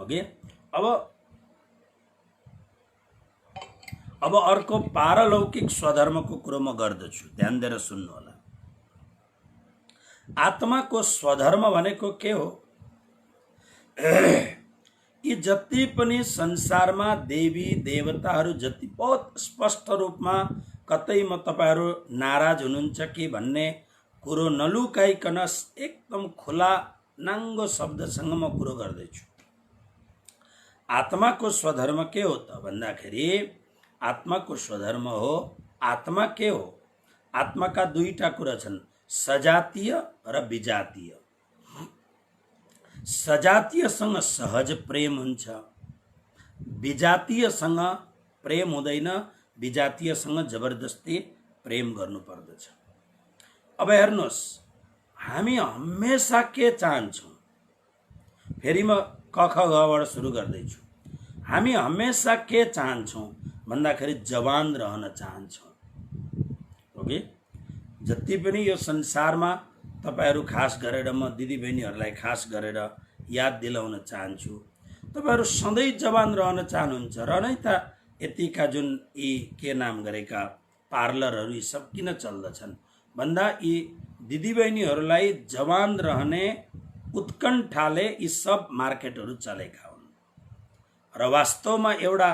ओके, अब अर्को पारलौकिक स्वधर्मको कुरो म गर्दछु, ध्यान दिएर सुन्नु होला। आत्माको स्वधर्म भनेको के हो? यी जति पनि संसारमा देवी देवताहरू जति बहुत स्पष्ट रूपमा कतै म तपाईहरू नाराज हुनुहुन्छ कि भन्ने कुरो नलुकाइकन एकदम खुला नाङ्गो शब्दसँग म कुरो गर्दैछु। आत्माको स्वधर्म के हो त भन्दाखेरि आत्माको स्वधर्म हो, आत्मा के हो? आत्माका दुईटा कुरा छन्, सजातीय र विजातीय। सजातीयसँग सहज प्रेम हुन्छ, विजातीयसँग प्रेम हुँदैन, विजातीयसँग जबरजस्ती प्रेम गर्नु पर्दछ। अब हेर्नुहोस्, हामी हमेशा के चाहन्छौँ? फेरि म क ख गबाट सुरु गर्दैछु। हामी हमेशा के चाहन्छौँ भन्दाखेरि जवान रहन चाहन्छौँ। ओके, जति पनि यो संसारमा तपाईहरू खास गरेर म दिदीबहिनीहरूलाई खास गरेर याद दिलाउन चाहन्छु, तपाईहरू सधैँ जवान रहन चाहनुहुन्छ र नै त यतिका जुन यी के नाम गरेका पार्लरहरू यी सब किन चल्दछन् भन्दा यी दिदीबहिनीहरूलाई जवान रहने उत्कण्ठाले यी सब मार्केटहरू चलेका हुन्। र वास्तवमा एउटा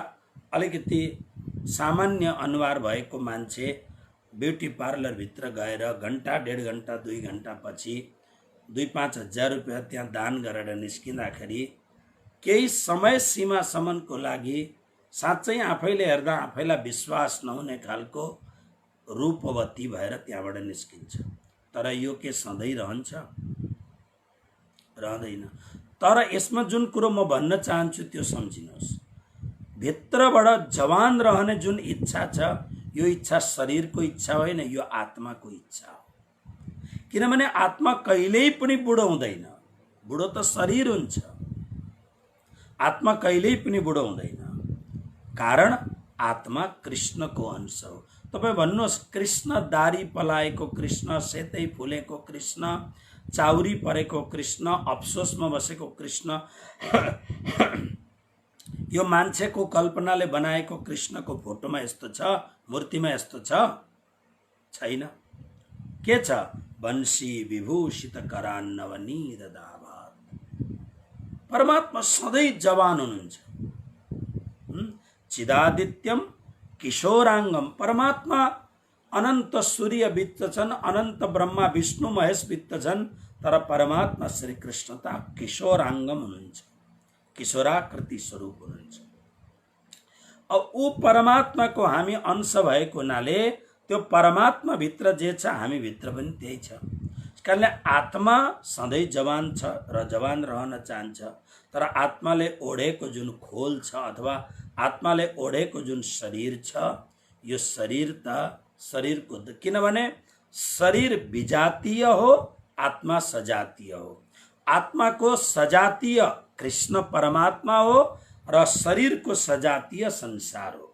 अलिकति सामान्य अनुहार भएको मान्छे ब्युटी पार्लर भित्र गएर घण्टा डेढ घण्टा 2 घण्टा पछि 2-5 हजार रुपियाँ त्यहाँ दान गरेर निस्किँदाखेरि केही समय सीमासम्मको लागि साँच्चै आफैले हेर्दा आफैलाई विश्वास नहुने खालको रूपवती भएर त्यहाँबाट निस्किन्छ। तर यो के सधैँ रहन्छ? रहँदैन। तर यसमा जुन कुरो म भन्न चाहन्छु त्यो सम्झिनुहोस्, भित्रबाट जवान रहने जुन इच्छा छ, यो इच्छा शरीरको इच्छा होइन, यो आत्माको इच्छा हो। किनभने आत्मा कहिल्यै पनि बुढो हुँदैन, बुढो त शरीर हुन्छ, आत्मा कहिल्यै पनि बुढो हुँदैन। कारण आत्मा कृष्णको अंश हो। तपाईँ भन्नुहोस्, कृष्ण दारी पलाएको कृष्ण, सेतै फुलेको कृष्ण, चाउरी परेको कृष्ण, अफसोसमा बसेको कृष्ण, यो मान्छेको कल्पनाले बनाएको कृष्णको फोटोमा यस्तो छ, मूर्तिमा यस्तो छ? छैन। के छ? वंशी विभूषित करान्नवनीर दाभात। परमात्मा सधैँ जवान हुनुहुन्छ। चिदादित्यम किशोरांगम। परमात्मा अनंत सूर्य वित्त छन्, अनंत ब्रह्मा विष्णु महेश वित्त छन्, तर परमात्मा श्री कृष्ण त किशोरांगम हुनुहुन्छ, किशोराकृति स्वरूप हुनुहुन्छ। अब ऊ परमात्माको हामी अंश भएको हुनाले त्यो परमात्मा भित्र जे छ हामी भित्र पनि त्यही छ। त्यसकारणले आत्मा सधैँ जवान छ र जवान रहन चाहन्छ। तर आत्माले ओढेको जुन खोल छ अथवा आत्माले ओढेको जुन शरीर छ, यो शरीर त शरीरको, किनभने शरीर विजातीय हो, आत्मा सजातीय हो। आत्माको सजातीय कृष्ण परमात्मा हो र शरीरको सजातीय संसार हो।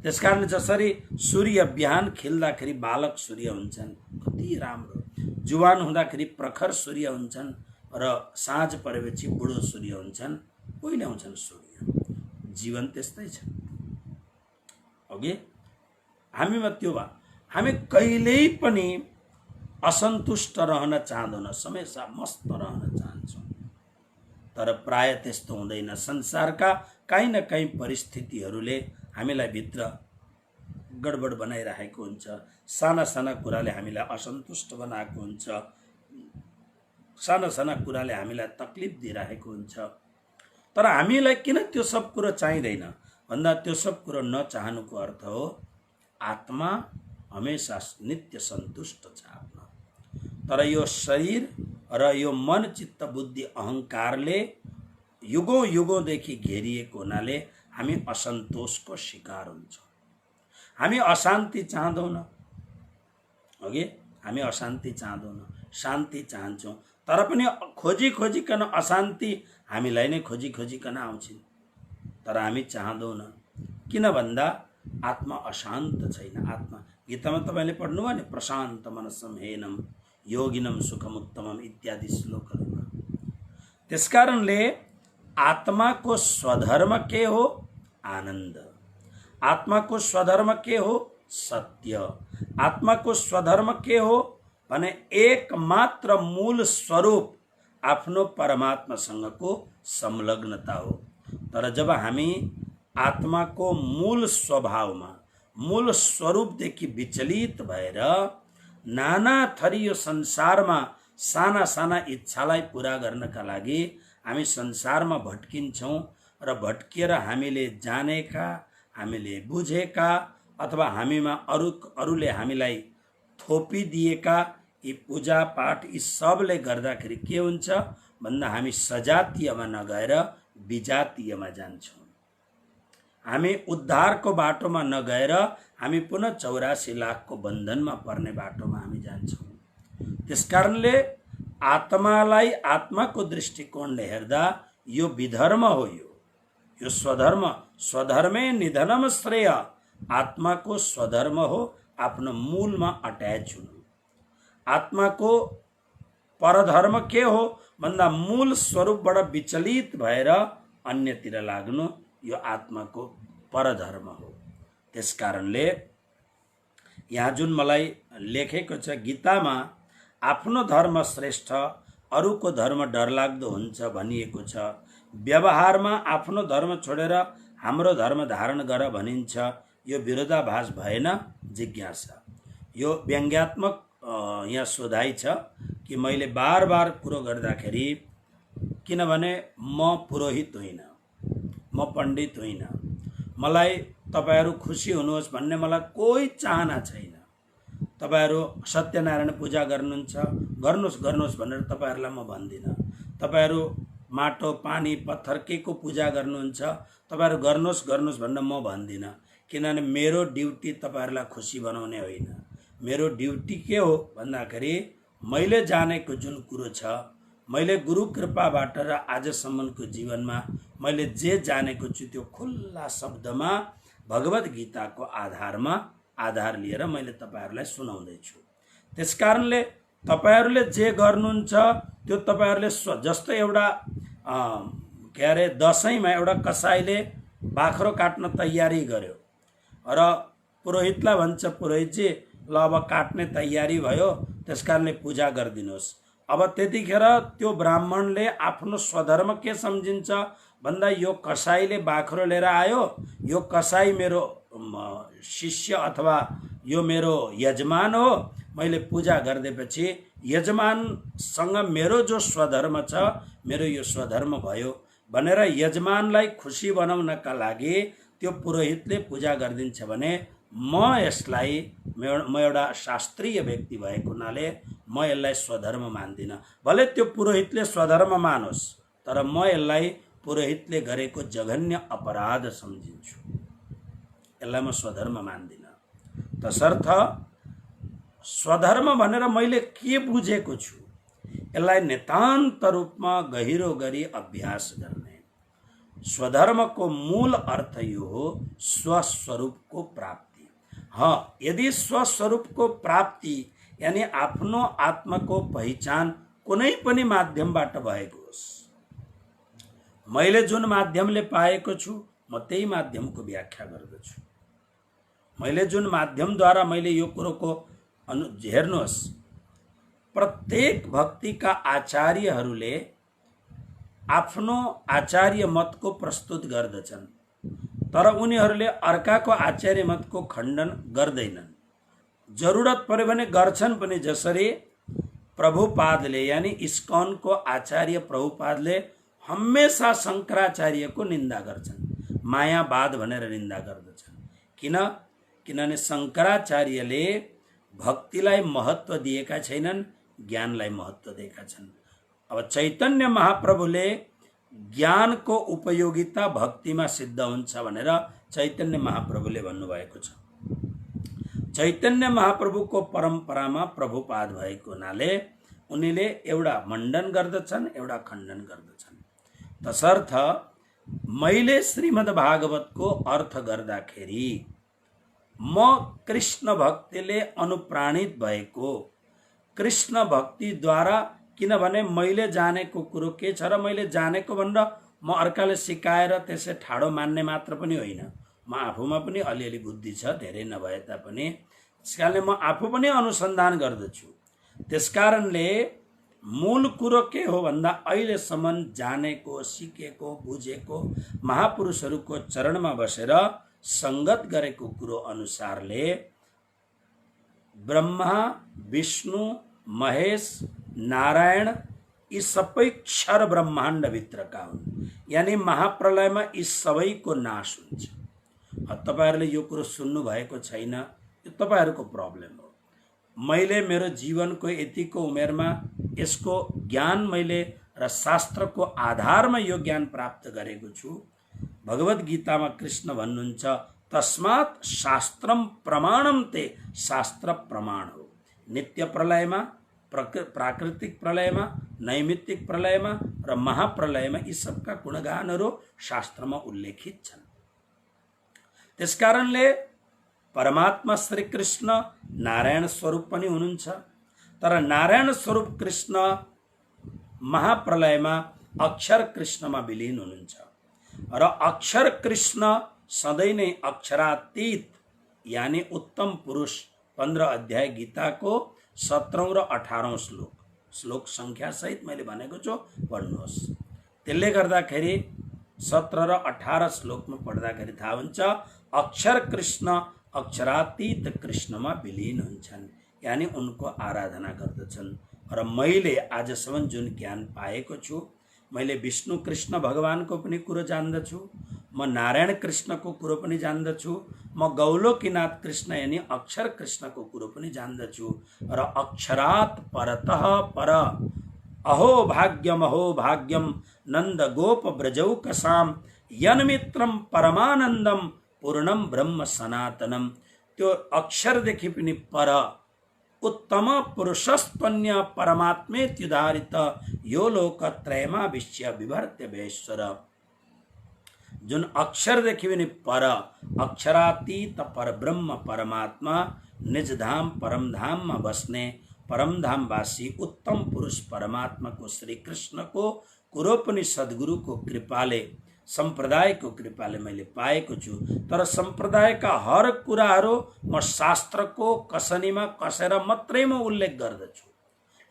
त्यसकारण जसरी सूर्य बिहान खिल्दाखेरि बालक सूर्य हुन्छन्, कति राम्रो, जुवान हुँदाखेरि प्रखर सूर्य हुन्छन् र साँझ परेपछि बुढो सूर्य हुन्छन्, पहिले हुन्छन् सूर्य। जीवन त्यस्तै छ। ओके, हामीमा त्यो भा हामी कहिल्यै पनि असन्तुष्ट रहन चाहदैनौँ, हमेशा मस्त रहन चाहन्छौँ। तर प्राय त्यस्तो हुँदैन। संसारका काहीँ न काहीँ परिस्थितिहरूले हामीलाई भित्र गडबड बनाइरहेको हुन्छ। साना साना कुराले हामीलाई असन्तुष्ट बनाएको हुन्छ, साना साना कुराले हामीलाई तकलिफ दिइरहेको हुन्छ। तर हामीलाई किन त्यो सब कुरो चाहिँदैन भन्दा त्यो सब कुरो नचाहनुको अर्थ हो आत्मा हमेशा नित्य सन्तुष्ट छ आत्मा। तर यो शरीर र यो मन चित्त बुद्धि अहंकारले युगौं युगौंदेखि घेरिएको हुनाले हामी असन्तोषको शिकार हुन्छौँ। हामी अशान्ति चाहदैनौँ। ओके, हामी अशान्ति चाहदैनौँ, शान्ति चाहन्छौँ। तर पनि खोजी खोजिकन अशान्ति हामीलाई नै खोजी खोजिकन आउँछिन्। तर हामी चाहदैनौँ। किन भन्दा आत्मा अशान्त छैन। आत्मा गीतामा तपाईले पढ्नुभयो नि, प्रशान्त मनसम हेनम योगिनम सुखमुत्तमम इत्यादि श्लोकहरूमा। त्यसकारणले आत्माको स्वधर्म के हो? आनन्द। आत्माको स्वधर्म के हो? सत्य। आत्माको स्वधर्म के हो भने एकमात्र मूल स्वरूप आफ्नो परमात्मासँगको संलग्नता हो। तर जब हामी आत्माको मूल स्वभावमा मूल स्वरूपदेखि विचलित भएर नाना थरी यो संसारमा साना साना इच्छालाई पूरा गर्नका लागि हामी संसारमा भट्किन्छौँ र भट्किएर हामीले जानेका, हामीले बुझेका अथवा हामीमा अरूले हामीलाई थोपिदिएका यी पूजा पाठ यी सबले गर्दाखेरि के हुन्छ भन्दा हामी सजातीयमा नगएर विजातीयमा जान्छौँ। हामी उद्धारको बाटोमा नगएर हामी पुनः 84 लाखको बन्धनमा पर्ने बाटोमा हामी जान्छौँ। त्यसकारणले आत्मालाई आत्माको दृष्टिकोणले हेर्दा यो विधर्म हो। यो स्वधर्म, स्वधर्मे निधनम श्रेय। आत्माको स्वधर्म हो आफ्नो मूलमा अट्याच हुनु। आत्माको परधर्म के हो भन्दा मूल स्वरूपबाट विचलित भएर अन्यतिर लाग्नु, यो आत्माको परधर्म हो। त्यसकारणले यहाँ जुन मलाई लेखेको छ गीतामा, आफ्नो धर्म श्रेष्ठ, अरूको धर्म डरलाग्दो हुन्छ भनिएको छ। व्यवहारमा आफ्नो धर्म छोडेर हाम्रो धर्म धारण गर भनिन्छ। यो विरोधाभास भएन? जिज्ञासा। यो व्यङ्ग्यात्मक यहाँ सोधाइ छ कि मैले बार बार कुरो गर्दाखेरि, किनभने म पुरोहित होइन, म पण्डित होइन, मलाई तपाईहरू खुसी हुनुहोस् भन्ने मलाई कोही चाहना छैन। तपाईहरू सत्यनारायण पूजा गर्नुहुन्छ, गर्नुहोस् गर्नुहोस् भनेर तपाईहरूलाई म भन्दिनँ। तपाईहरू माटो पानी पत्थर के को पूजा गर्नुहुन्छ, तपाईहरू गर्नुहोस् गर्नुहोस् भनेर म भन्दिनँ। किनभने मेरो ड्युटी तपाईहरूलाई खुसी बनाउने होइन। मेरो ड्युटी के हो भन्दाखेरि मैले जानेको जुन कुरो छ, मैले गुरु कृपाबाट र आजसम्मको जीवनमा मैले जे जानेको छु त्यो खुल्ला शब्दमा भगवत गीताको आधार लिएर मैले तपाईहरूलाई सुनाउँदैछु। त्यसकारणले तपाईहरूले जे गर्नुहुन्छ त्यो तपाईहरूले जस्तो एउटा के अरे दसैँमा एउटा कसाईले बाख्रो काट्न तयारी गर्यो र पुरोहितलाई भन्छ, पुरोहितजी ल अब काट्ने तयारी भयो, त्यसकारणले पूजा गरिदिनुहोस्। अब त्यतिखेर त्यो ब्राह्मणले आफ्नो स्वधर्म के सम्झिन्छ भन्दा यो कसाईले बाख्रो लिएर आयो, यो कसाई मेरो शिष्य अथवा यो मेरो यजमान हो, मैले पूजा गरिदिएपछि यजमानसँग मेरो जो स्वधर्म छ, मेरो यो स्वधर्म भयो भनेर यजमानलाई खुसी बनाउनका लागि त्यो पुरोहितले पूजा गरिदिन्छ भने म यसलाई, म एउटा शास्त्रीय व्यक्ति भएको हुनाले म यसलाई स्वधर्म मान्दिनँ। भले त्यो पुरोहितले स्वधर्म मानोस्, तर म यसलाई पुरोहितले गरेको जघन्य अपराध सम्झिन्छु। यसलाई म स्वधर्म मान्दिनँ। तसर्थ स्वधर्म भनेर मैले के बुझेको छु, यसलाई नितान्त रूपमा गहिरो गरी अभ्यास गर्ने। स्वधर्मको मूल अर्थ यो हो स्वस्वरूपको प्राप्ति। यदि स्वस्वरूपको प्राप्ति यानी आफ्नो आत्माको पहिचान कुनै पनि माध्यमबाट भएको होस्, मैले जुन माध्यमले पाएको छु म त्यही माध्यमको व्याख्या गर्दछु। मैले जुन माध्यमद्वारा मैले यो कुरोको हेर्नुहोस्, प्रत्येक भक्तिका आचार्यहरूले आफ्नो आचार्य मतको प्रस्तुत गर्दछन्, तर उनीहरूले अर्काको आचार्य मतको खण्डन गर्दैनन्। जरुरत पर्यो भने गर्छन् पनि। जसरी प्रभुपादले यानी इस्कॉनको आचार्य प्रभुपादले हमेशा शङ्कराचार्यको निन्दा गर्छन्, मायावाद भनेर निन्दा गर्दछन्। किनभने शङ्कराचार्यले भक्तिलाई महत्त्व दिएका छैनन्, ज्ञानलाई महत्त्व दिएका छन्। अब चैतन्य महाप्रभुले ज्ञानको उपयोगिता भक्तिमा सिद्ध हुन्छ भनेर चैतन्य महाप्रभुले भन्नुभएको छ। चैतन्य महाप्रभुको परम्परामा प्रभुपाद भएको हुनाले उनीले एउटा मण्डन गर्दछन्, एउटा खण्डन गर्दछन्। तसर्थ मैले श्रीमद् भागवतको अर्थ गर्दाखेरि म कृष्ण भक्तिले अनुप्राणित भएको, कृष्ण भक्तिद्वारा, किनभने मैले जानेको कुरो के छ र मैले जानेको भनेर म अर्काले सिकाएर त्यसै ठाडो मान्ने मात्र पनि होइन। म आफूमा पनि अलिअलि बुद्धि छ, धेरै नभए तापनि। त्यसकारणले म आफू पनि अनुसन्धान गर्दछु। त्यसकारणले मूल कुरो के हो भन्दा अहिलेसम्म जानेको, सिकेको, बुझेको महापुरुषहरूको चरणमा बसेर संगत गरेको कुरो अनुसारले ब्रह्मा, विष्णु, महेश, नारायण यी सबै क्षर ब्रह्माण्डभित्रका हुन्। यानि महाप्रलयमा यी सबैको नाश हुन्छ। तपाईहरुले यो कुरो सुन्नु भएको छैन, यो तपाईहरुको प्रब्लम हो। मैले मेरो जीवनको यतिको उमेरमा यसको ज्ञान मैले र शास्त्रको आधारमा यो ज्ञान प्राप्त गरेको छु। भगवत गीतामा कृष्ण भन्नुहुन्छ तस्मात् शास्त्रम प्रमाणम ते, शास्त्र प्रमाण हो। नित्य प्रलयमा, प्राकृतिक प्रलयमा, नैमित्तिक प्रलयमा र महाप्रलयमा यी सबका गुणगानहरू शास्त्रमा उल्लेखित छन्। त्यसकारणले परमात्मा श्री कृष्ण नारायण स्वरूप पनि हुनुहुन्छ। तर नारायण स्वरूप कृष्ण महाप्रलयमा अक्षर कृष्णमा विलीन हुनुहुन्छ र अक्षर कृष्ण सधैँ नै अक्षरातीत यानी उत्तम पुरुष 15 अध्याय गीताको 17औं र 18औं श्लोक संख्या सहित मैले भनेको छु, पढ्नुहोस्। त्यसले गर्दाखेरि 17 र 18 श्लोकमा पढ्दाखेरि थाहा हुन्छ अक्षर कृष्ण अक्षरातीत कृष्णमा विलीन हुन्छन्, यानी उनको आराधना गर्दछन्। र मैले आजसम्म जुन ज्ञान पाएको छु, मैले विष्णु कृष्ण भगवानको पनि कुरो जान्दछु, म नारायण कृष्णको कुरो पनि जान्दछु, म गौलोकीनाथ कृष्ण यानी अक्षर कृष्णको कुरो पनि जान्दछु। र अक्षरात् परतः पर अहो भाग्यम नन्द गोप ब्रजौकसाम यन्मित्रम परमानन्दम पूर्णम ब्रह्म सनातनम। त्यो अक्षरदेखि पनि पर उत्तम पुरुषस्तन्य परमात्मेत्युदारित यो लोकत्रयमा विश्य विभर्त्य वेश्वर। जुन अक्षरदेखि पनि पर अक्षरातीत पर ब्रह्म परमात्मा निज धाम परमधाममा बस्ने परमधामवासी उत्तम पुरुष परमात्माको श्री कृष्णको कुरो पनि सद्गुरुको कृपाले सम्प्रदायको कृपाले मैले पाएको छु। तर सम्प्रदायका हर कुराहरू म शास्त्रको कसनीमा कसेर मात्रै म उल्लेख गर्दछु।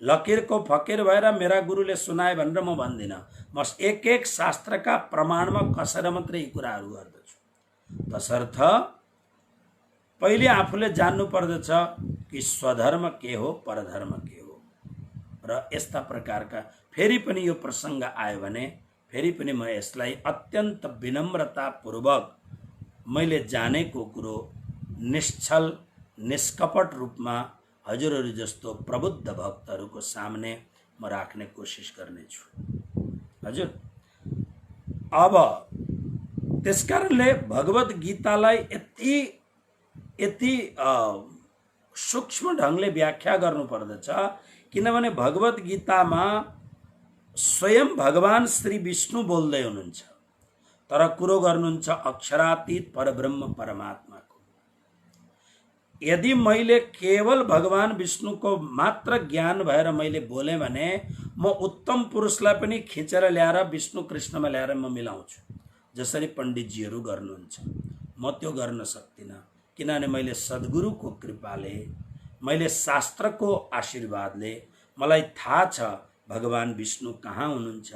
लकीरको फकीर भएर मेरा गुरुले सुनाए भनेर म भन्दिनँ, म एक एक शास्त्रका प्रमाणमा कसेर मात्रै यी कुराहरू गर्दछु। तसर्थ पहिले आफूले जान्नु पर्दछ कि स्वधर्म के हो, परधर्म के हो। र यस्ता प्रकारका फेरि पनि यो प्रसङ्ग आयो भने फेरि पनि म यसलाई अत्यन्त विनम्रता पूर्वक मैले जानेको कुरो निश्चल निष्कपट रूपमा हजुरहरू जस्तो प्रबुद्ध भक्तहरूको सामने म राख्ने कोसिस गर्नेछु। हजुर, अब त्यसकारणले भगवत गीतालाई यति सूक्ष्म ढङ्गले व्याख्या गर्नु पर्दछ, किनभने भगवत गीतामा स्वयं भगवान श्री विष्णु बोल्दै हुनुहुन्छ, तर कुरो गर्नुहुन्छ अक्षरातीत परब्रह्म परमात्माको। यदि मैले केवल भगवान विष्णुको मात्र ज्ञान भएर मैले बोले भने म उत्तम पुरुषलाई पनि खिचेर ल्याएर विष्णु कृष्णमा ल्याएर म मिलाउँछु, जसरी पण्डितजीहरू गर्नुहुन्छ। म त्यो गर्न सक्दिनँ, किनभने मैले सद्गुरुको कृपाले, मैले शास्त्रको आशीर्वादले मलाई थाहा छ भगवान विष्णु कहाँ हुनुहुन्छ,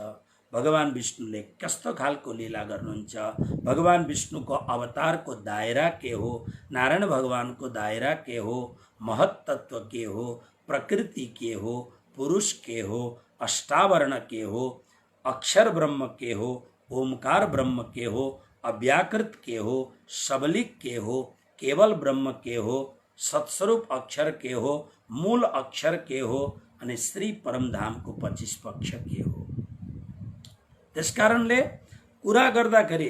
भगवान विष्णुले कस्तो खालको लीला गर्नुहुन्छ, भगवान विष्णुको अवतारको दायरा के हो, नारायण भगवानको दायरा के हो, महत्त्व के हो, प्रकृति के हो, पुरुष के हो, अष्टावर्ण के हो, अक्षर ब्रह्म के हो, ओमकार ब्रह्म के हो, अव्याकृत के हो, सबलिक के हो, केवल ब्रह्म के हो, सत्स्वरूप अक्षर के हो, मूल अक्षर के हो, अनि श्री परमधामको 25 पक्ष के हो। त्यसकारणले कुरा गर्दाखेरि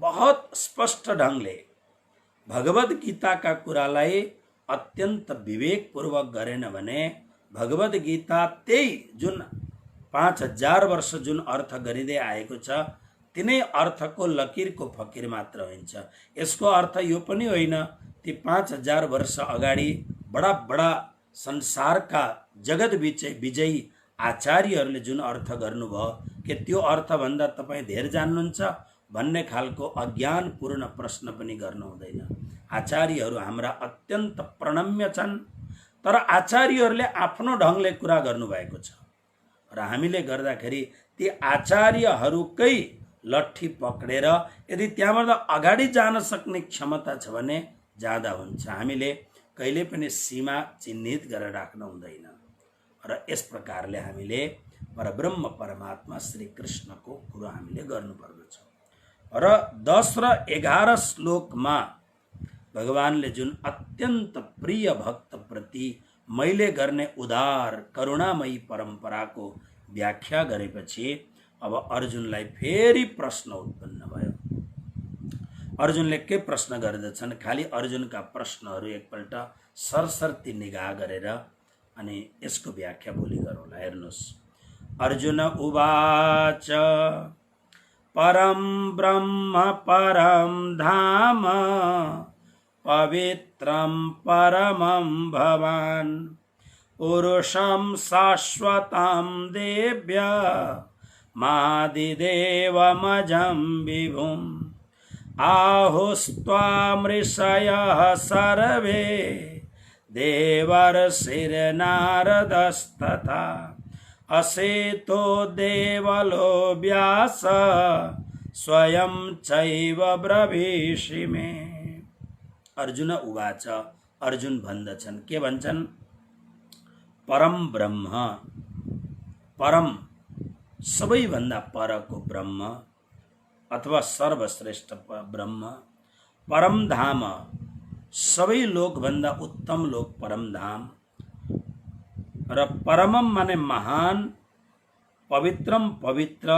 बहुत स्पष्ट ढङ्गले भगवत गीताका कुरालाई अत्यन्त विवेकपूर्वक गरेन भने भगवत गीता त्यही जुन 5000 वर्ष जुन अर्थ गरिँदै आएको छ तिनै अर्थको लकीरको फकीर मात्र हुन्छ। यसको अर्थ यो पनि होइन ती 5000 वर्ष अगाडि बडा बडा संसारका जगत विजयी आचार्यहरूले जुन अर्थ गर्नुभयो कि त्यो अर्थभन्दा तपाईँ धेर जान्नुहुन्छ भन्ने खालको अज्ञानपूर्ण प्रश्न पनि गर्नु हुँदैन। आचार्यहरू हाम्रा अत्यन्त प्रणम्य छन्, तर आचार्यहरूले आफ्नो ढङ्गले कुरा गर्नुभएको छ। र हामीले गर्दाखेरि ती आचार्यहरूकै लट्ठी पक्रेर यदि त्यहाँबाट अगाडि जान सक्ने क्षमता छ भने जाँदा हुन्छ। हामीले कहिले पनि सीमा चिन्हित गरेर राख्नु हुँदैन र यस प्रकारले हामीले परब्रह्म परमात्मा श्री कृष्णको कुरो हामीले गर्नुपर्दछ। र 10 र 11 श्लोकमा भगवानले जुन अत्यन्त प्रिय भक्त प्रति मैले गर्ने उदार करुणामयी परम्पराको व्याख्या गरेपछि अब अर्जुनलाई फेरि प्रश्न उत्पन्न भयो। अर्जुनले के प्रश्न गर्दछन्, खाली अर्जुनका प्रश्नहरू एकपल्ट सरसर्ती निगाह गरेर अनि यसको व्याख्या भोलि गरौँला। हेर्नुहोस्, अर्जुन उवाच परम ब्रह्म परम धाम पवित्रं परमं भवान् पुरुषं शाश्वतं देव्य मादिदेवमजं विभुम् आहुस्त्वामृषयः सर्वे देवर्षिर्नारदस्तथा असेतो देवलो व्यास स्वयं चैव ब्रवीषि मे। अर्जुन उवाच, अर्जुन भन्दछन्, के भन्छन्, परम ब्रह्म, परम सबैभन्दा परको ब्रह्म अथवा सर्वश्रेष्ठ ब्रह्म, परम धाम सबै लोकभन्दा उत्तम लोक परम धाम, र परमम माने महान, पवित्रम पवित्र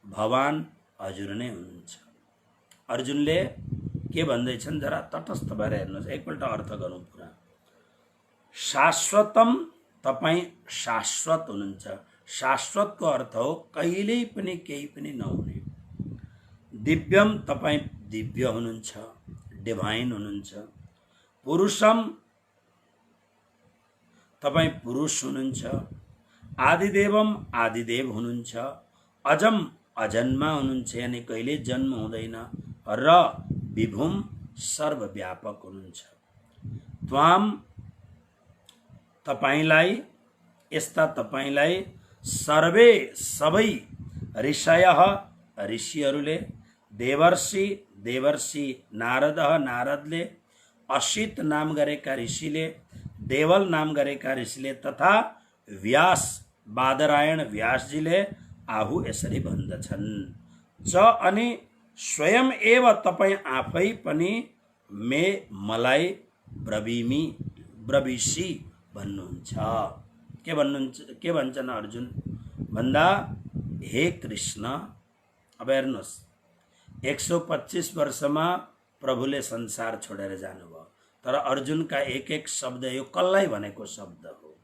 भवान हजुर नै हुनुहुन्छ। अर्जुनले के भन्दैछन् जरा तटस्थ भएर हेर्नुहोस्, एकपल्ट अर्थ गरौँ पुरा। शाश्वतम, तपाईँ शाश्वत हुनुहुन्छ। शाश्वतको अर्थ हो कहिल्यै पनि केही पनि नहुने। दिव्यम, तपाईँ दिव्य हुनुहुन्छ, डिभाइन हुनुहुन्छ। पुरुषम, तपाईँ पुरुष हुनुहुन्छ। आदिदेवम, आदिदेव हुनुहुन्छ। अजम, अजन्मा हुनुहुन्छ, यानि कहिले जन्म हुँदैन। र विभुम, सर्वव्यापक हुनुहुन्छ। त्वाम, तपाईलाई, यस्ता तपाईलाई सर्वे सबै ऋषयः ऋषिहरूले, देवर्षि देवर्षि नारद नारदले, असित नाम गरेका ऋषिले, देवल नाम गरेका ऋषिले तथा व्यास बादरायण व्यासजीले आहु यसरी भन्दछन्। च अनि स्वयं एव तपाईँ आफै पनि मलाई ब्रवीषि भन्नुहुन्छ। के भन्छन् अर्जुन भन्दा, हे कृष्ण, अब हेर्नुहोस् 125 वर्षमा प्रभुले संसार छोडेर जानुभयो, तर अर्जुनका एक एक शब्द यो कसलाई भनेको शब्द हो।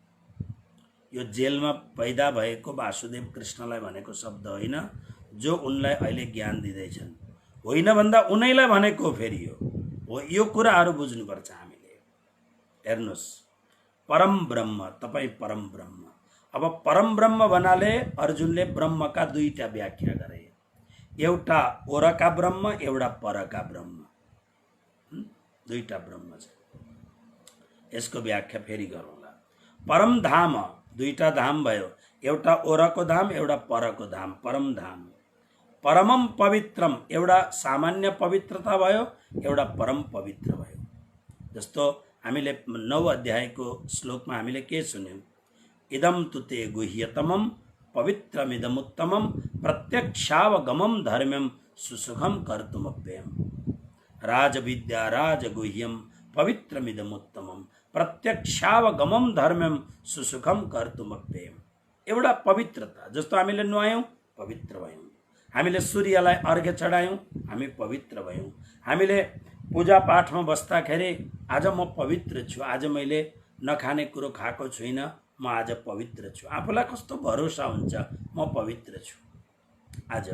यो जेलमा पैदा भएको वासुदेव कृष्णलाई भनेको शब्द होइन, जो उनलाई अहिले ज्ञान दिँदैछन्, होइन भन्दा उनैलाई भनेको फेरि हो। यो कुराहरू बुझ्नुपर्छ हामीले। हेर्नुहोस्, परम ब्रह्म, तपाईँ परम ब्रह्म। अब परम ब्रह्म भन्नाले अर्जुनले ब्रह्मका दुईटा व्याख्या गरे, एउटा ओरका ब्रह्म, एउटा परका ब्रह्म, दुईटा ब्रह्म छ। यसको व्याख्या फेरि गरौँला। परम धाम, दुईटा धाम भयो, एउटा ओरको धाम, एउटा परको धाम, परम धाम। परमम पवित्रम, एउटा सामान्य पवित्रता भयो, एउटा परम पवित्र भयो। जस्तो हामीले 9 अध्यायको श्लोकमा हामीले के सुन्यौं, इदम तुते गुह्यतमम पवित्रमिदमुत्तमम प्रत्यक्षावगमम धर्म्यम सुसुखम कर्तुमप्ययम। राजविद्या राजगुह्यम पवित्रमिदमुत्तमम प्रत्यक्षावगमम धर्म्यम सुसुखम कर्तुमप्ययम। एउटा पवित्रता, जस्तो हामीले नुहायौं पवित्र भयौं, हामीले सूर्यलाई अर्घ्य चढायौं हामी पवित्र भयौं, हामीले पूजा पाठमा बस्दाखेरि आज म पवित्र छु, आज मैले नखाने कुरो खाएको छुइनँ, म आज पवित्र छु। आफूलाई कस्तो भरोसा हुन्छ, म पवित्र छु। आज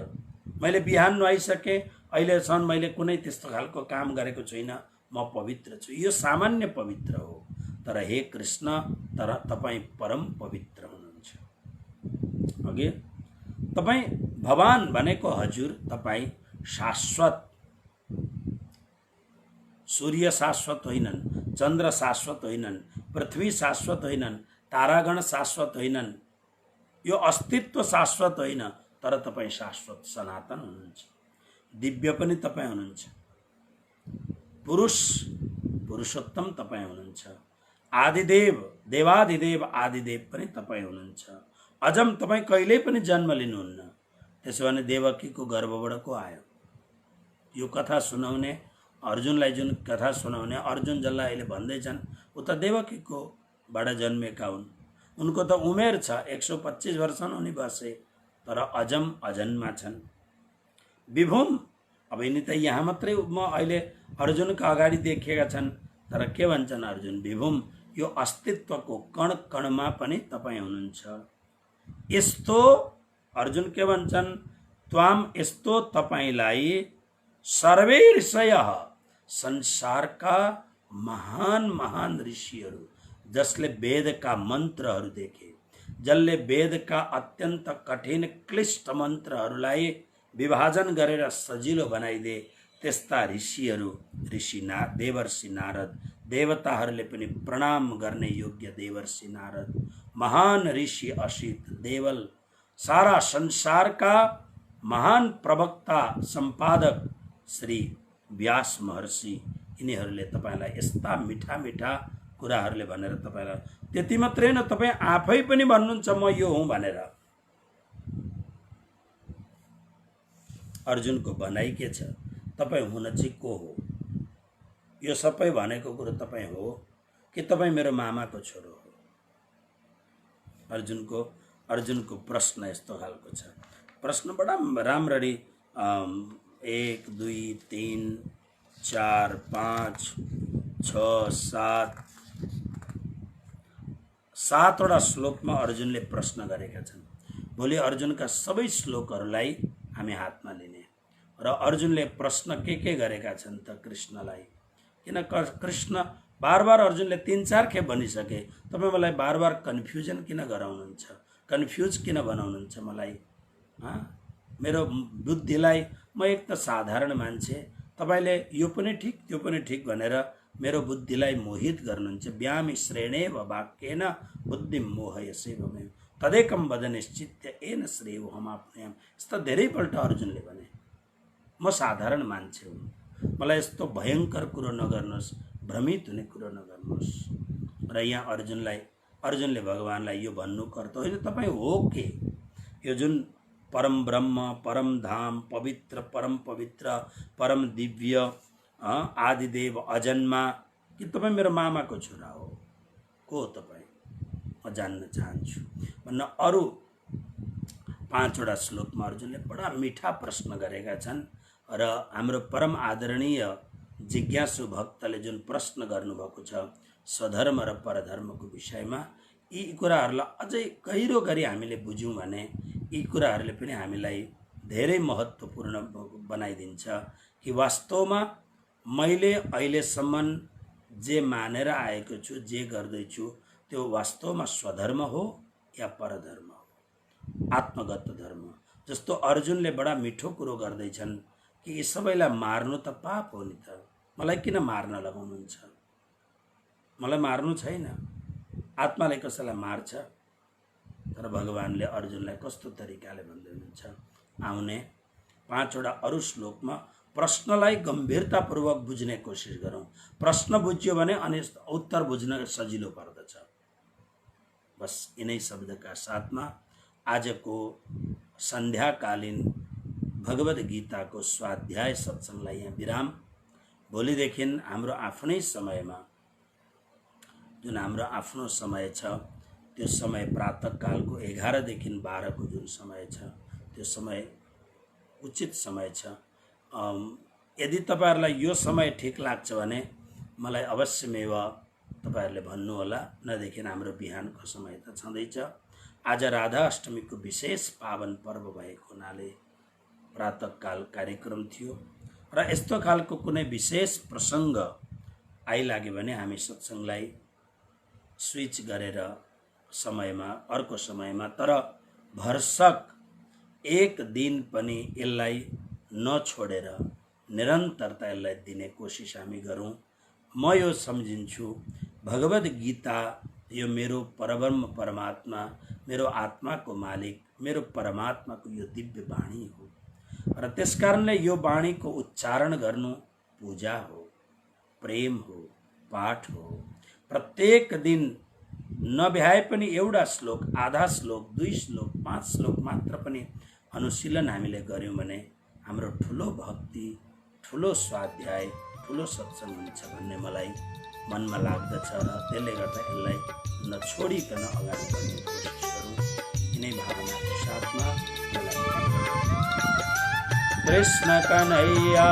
मैले बिहान नुहाइसकेँ, अहिलेसम्म मैले कुनै त्यस्तो खालको काम गरेको छुइनँ, म पवित्र छु। यो सामान्य पवित्र हो, तर हे कृष्ण, तर तपाईँ परम पवित्र हुनुहुन्छ। अघि तपाईँ भगवान भनेको हजुर, तपाईँ शाश्वत। सूर्य शाश्वत होइनन्, चन्द्र शाश्वत होइनन्, पृथ्वी शाश्वत होइनन्, तारागण शाश्वत होइनन्, यो अस्तित्व शाश्वत होइन, तर तपाईँ शाश्वत सनातन हुनुहुन्छ, दिव्य पनि तपाईँ हुनुहुन्छ, पुरुष पुरुषोत्तम तपाईँ हुनुहुन्छ, आदिदेव देवादिदेव आदिदेव पनि तपाईँ हुनुहुन्छ, अजम तपाईँ कहिल्यै पनि जन्म लिनुहुन्न। त्यसो भने देवकीको गर्भबाट को आयो? यो कथा सुनाउने अर्जुनलाई, जुन कथा सुनाउने अर्जुन जसलाई अहिले भन्दैछन् ऊ त देवकीकोबाट जन्मेका हुन्। उनको त उमेर छ 125 वर्ष उनी बसे, तर अजम अजन्मा छन्। विभुम, अब यिनी त यहाँ मात्रै म अहिले अर्जुनका अगाडि देखिएका छन्, तर के भन्छन् अर्जुन? विभुम, यो अस्तित्वको कण कणमा पनि तपाईँ हुनुहुन्छ। यस्तो अर्जुन के भन्छन्? त्वाम, यस्तो तपाईँलाई सर्वे ऋषयः, संसारका महान महान ऋषिहरू, जसले वेदका मन्त्रहरू देखे, जसले वेदका अत्यन्त कठिन क्लिष्ट मन्त्रहरूलाई विभाजन गरेर सजिलो बनाइदिए, त्यस्ता ऋषिहरू, देवर्षि नारद, देवताहरूले पनि प्रणाम गर्ने योग्य देवर्षि नारद, महान ऋषि असित देवल, सारा संसारका महान प्रवक्ता सम्पादक श्री व्यास महर्षि, यिनीहरूले तपाईँलाई यस्ता मिठा मिठा कुराहरूले भनेर तपाईँलाई, त्यति मात्रै न, तपाईँ आफै पनि भन्नुहुन्छ म यो हुँ भनेर। अर्जुनको भनाइ के छ? तपाईँ हुन चाहिँ को हो? यो सबै भनेको कुरो तपाईँ हो कि तपाईँ मेरो मामाको छोरो हो? अर्जुनको प्रश्न यस्तो खालको छ। प्रश्न बडा राम्ररी 1 2 3 4 5 6 7वटा श्लोकमा अर्जुनले प्रश्न गरेका छन्। भोलि अर्जुनका सबै श्लोकहरूलाई हामी हातमा लिने र अर्जुनले प्रश्न के गरेका छन् त कृष्णलाई। किन कृष्ण बार अर्जुनले 3-4 खेप भनिसके, तपाईँ मलाई बार कन्फ्युजन किन गराउनुहुन्छ? कन्फ्युज किन बनाउनुहुन्छ मलाई? मेरो बुद्धिलाई, म एक त साधारण मान्छे, तपाईँले यो पनि ठिक त्यो पनि ठिक भनेर मेरो बुद्धिलाई मोहित गर्नुहुन्छ। व्यामि श्रेणेव वाक्येन बुद्धिं मोहयसे भमे तदेकं वद निश्चित्य येन श्रेयोऽहमाप्नुयाम्। यस्ता धेरैपल्ट अर्जुनले भने, म साधारण मान्छे हुँ, मलाई यस्तो भयङ्कर कुरो नगर्नुहोस्, भ्रमित हुने कुरो नगर्नुहोस्। र यहाँ अर्जुनले भगवानलाई यो भन्नुको अर्थ होइन तपाईँ हो के? यो जुन परम ब्रह्म, परम धाम, पवित्र, परम पवित्र, परम दिव्य, आदिदेव, अजन्मा, कि तपाईँ मेरो मामाको छोरा हो? को हो तपाईँ? म जान्न चाहन्छु भन्न अरू 5वटा श्लोकमा अर्जुनले बडा मिठा प्रश्न गरेका छन्। र हाम्रो परम आदरणीय जिज्ञासु भक्तले जुन प्रश्न गर्नुभएको छ स्वधर्म र परधर्मको विषयमा, यी कुराहरूलाई अझै गहिरो गरी हामीले बुझ्यौँ भने यी कुराहरूले पनि हामीलाई धेरै महत्त्वपूर्ण बनाइदिन्छ कि वास्तवमा मैले अहिलेसम्म जे मानेर आएको छु, जे गर्दैछु, त्यो वास्तवमा स्वधर्म हो या परधर्म हो, आत्मगत धर्म। जस्तो अर्जुनले बडा मिठो कुरो गर्दैछन् कि यी सबैलाई मार्नु त पाप हो नि त, मलाई किन मार्न लगाउनुहुन्छ? मलाई मार्नु छैन। आत्माले कसैलाई मार्छ? तर भगवानले अर्जुनलाई कस्तो तरिकाले भन्दै हुनुहुन्छ? आउने 5वटा अरू श्लोकमा प्रश्नलाई गम्भीरतापूर्वक बुझ्ने कोसिस गरौँ। प्रश्न बुझ्यो भने अनि उत्तर बुझ्न सजिलो पर्दछ। बस यिनै शब्दका साथमा आजको सन्ध्याकालीन भगवद् गीताको स्वाध्याय सत्सङ्गलाई यहाँ विराम। भोलिदेखि हाम्रो आफ्नै समयमा, जुन हाम्रो आफ्नो समय छ, त्यो समय प्रातःकालको 11 देखि 12 को जुन समय छ, त्यो समय उचित समय छ। यदि तपाईहरुलाई यो समय ठिक लाग्छ भने मलाई अवश्यमेव तपाईहरुले भन्नुहोला, नदेखि हाम्रो बिहानको समय त छँदैछ। आज राधा अष्टमीको विशेष पावन पर्व भएको हुनाले प्रातःकाल कार्यक्रम थियो र यस्तो खालको कुनै विशेष प्रसंग आइलाग्यो भने हामी सत्संगलाई स्विच गरेर समयमा, अर्को समयमा, तर भरसक एक दिन पनि यसलाई नछोडेर निरन्तरता यसलाई दिने कोसिस हामी गरौँ। म यो सम्झिन्छु भगवद् गीता यो मेरो परब्रह्म परमात्मा, मेरो आत्माको मालिक, मेरो परमात्माको यो दिव्य वाणी हो र त्यसकारणले यो वाणीको उच्चारण गर्नु पूजा हो, प्रेम हो, पाठ हो। प्रत्येक दिन नभ्याए पनि एउटा श्लोक, आधा श्लोक, 2 श्लोक, 5 श्लोक मात्र पनि अनुशीलन हामीले गर्यौँ भने हाम्रो ठुलो भक्ति, ठुलो स्वाध्याय, ठुलो सत्संग हुन्छ भन्ने मलाई मनमा लाग्दछ र त्यसले गर्दा यसलाई नछोडिकन अगाडि बढ्ने कोसिस गरौँ। यिनै भावनाको साथमा कृष्ण कन्हैया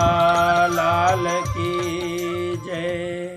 लाल की जय।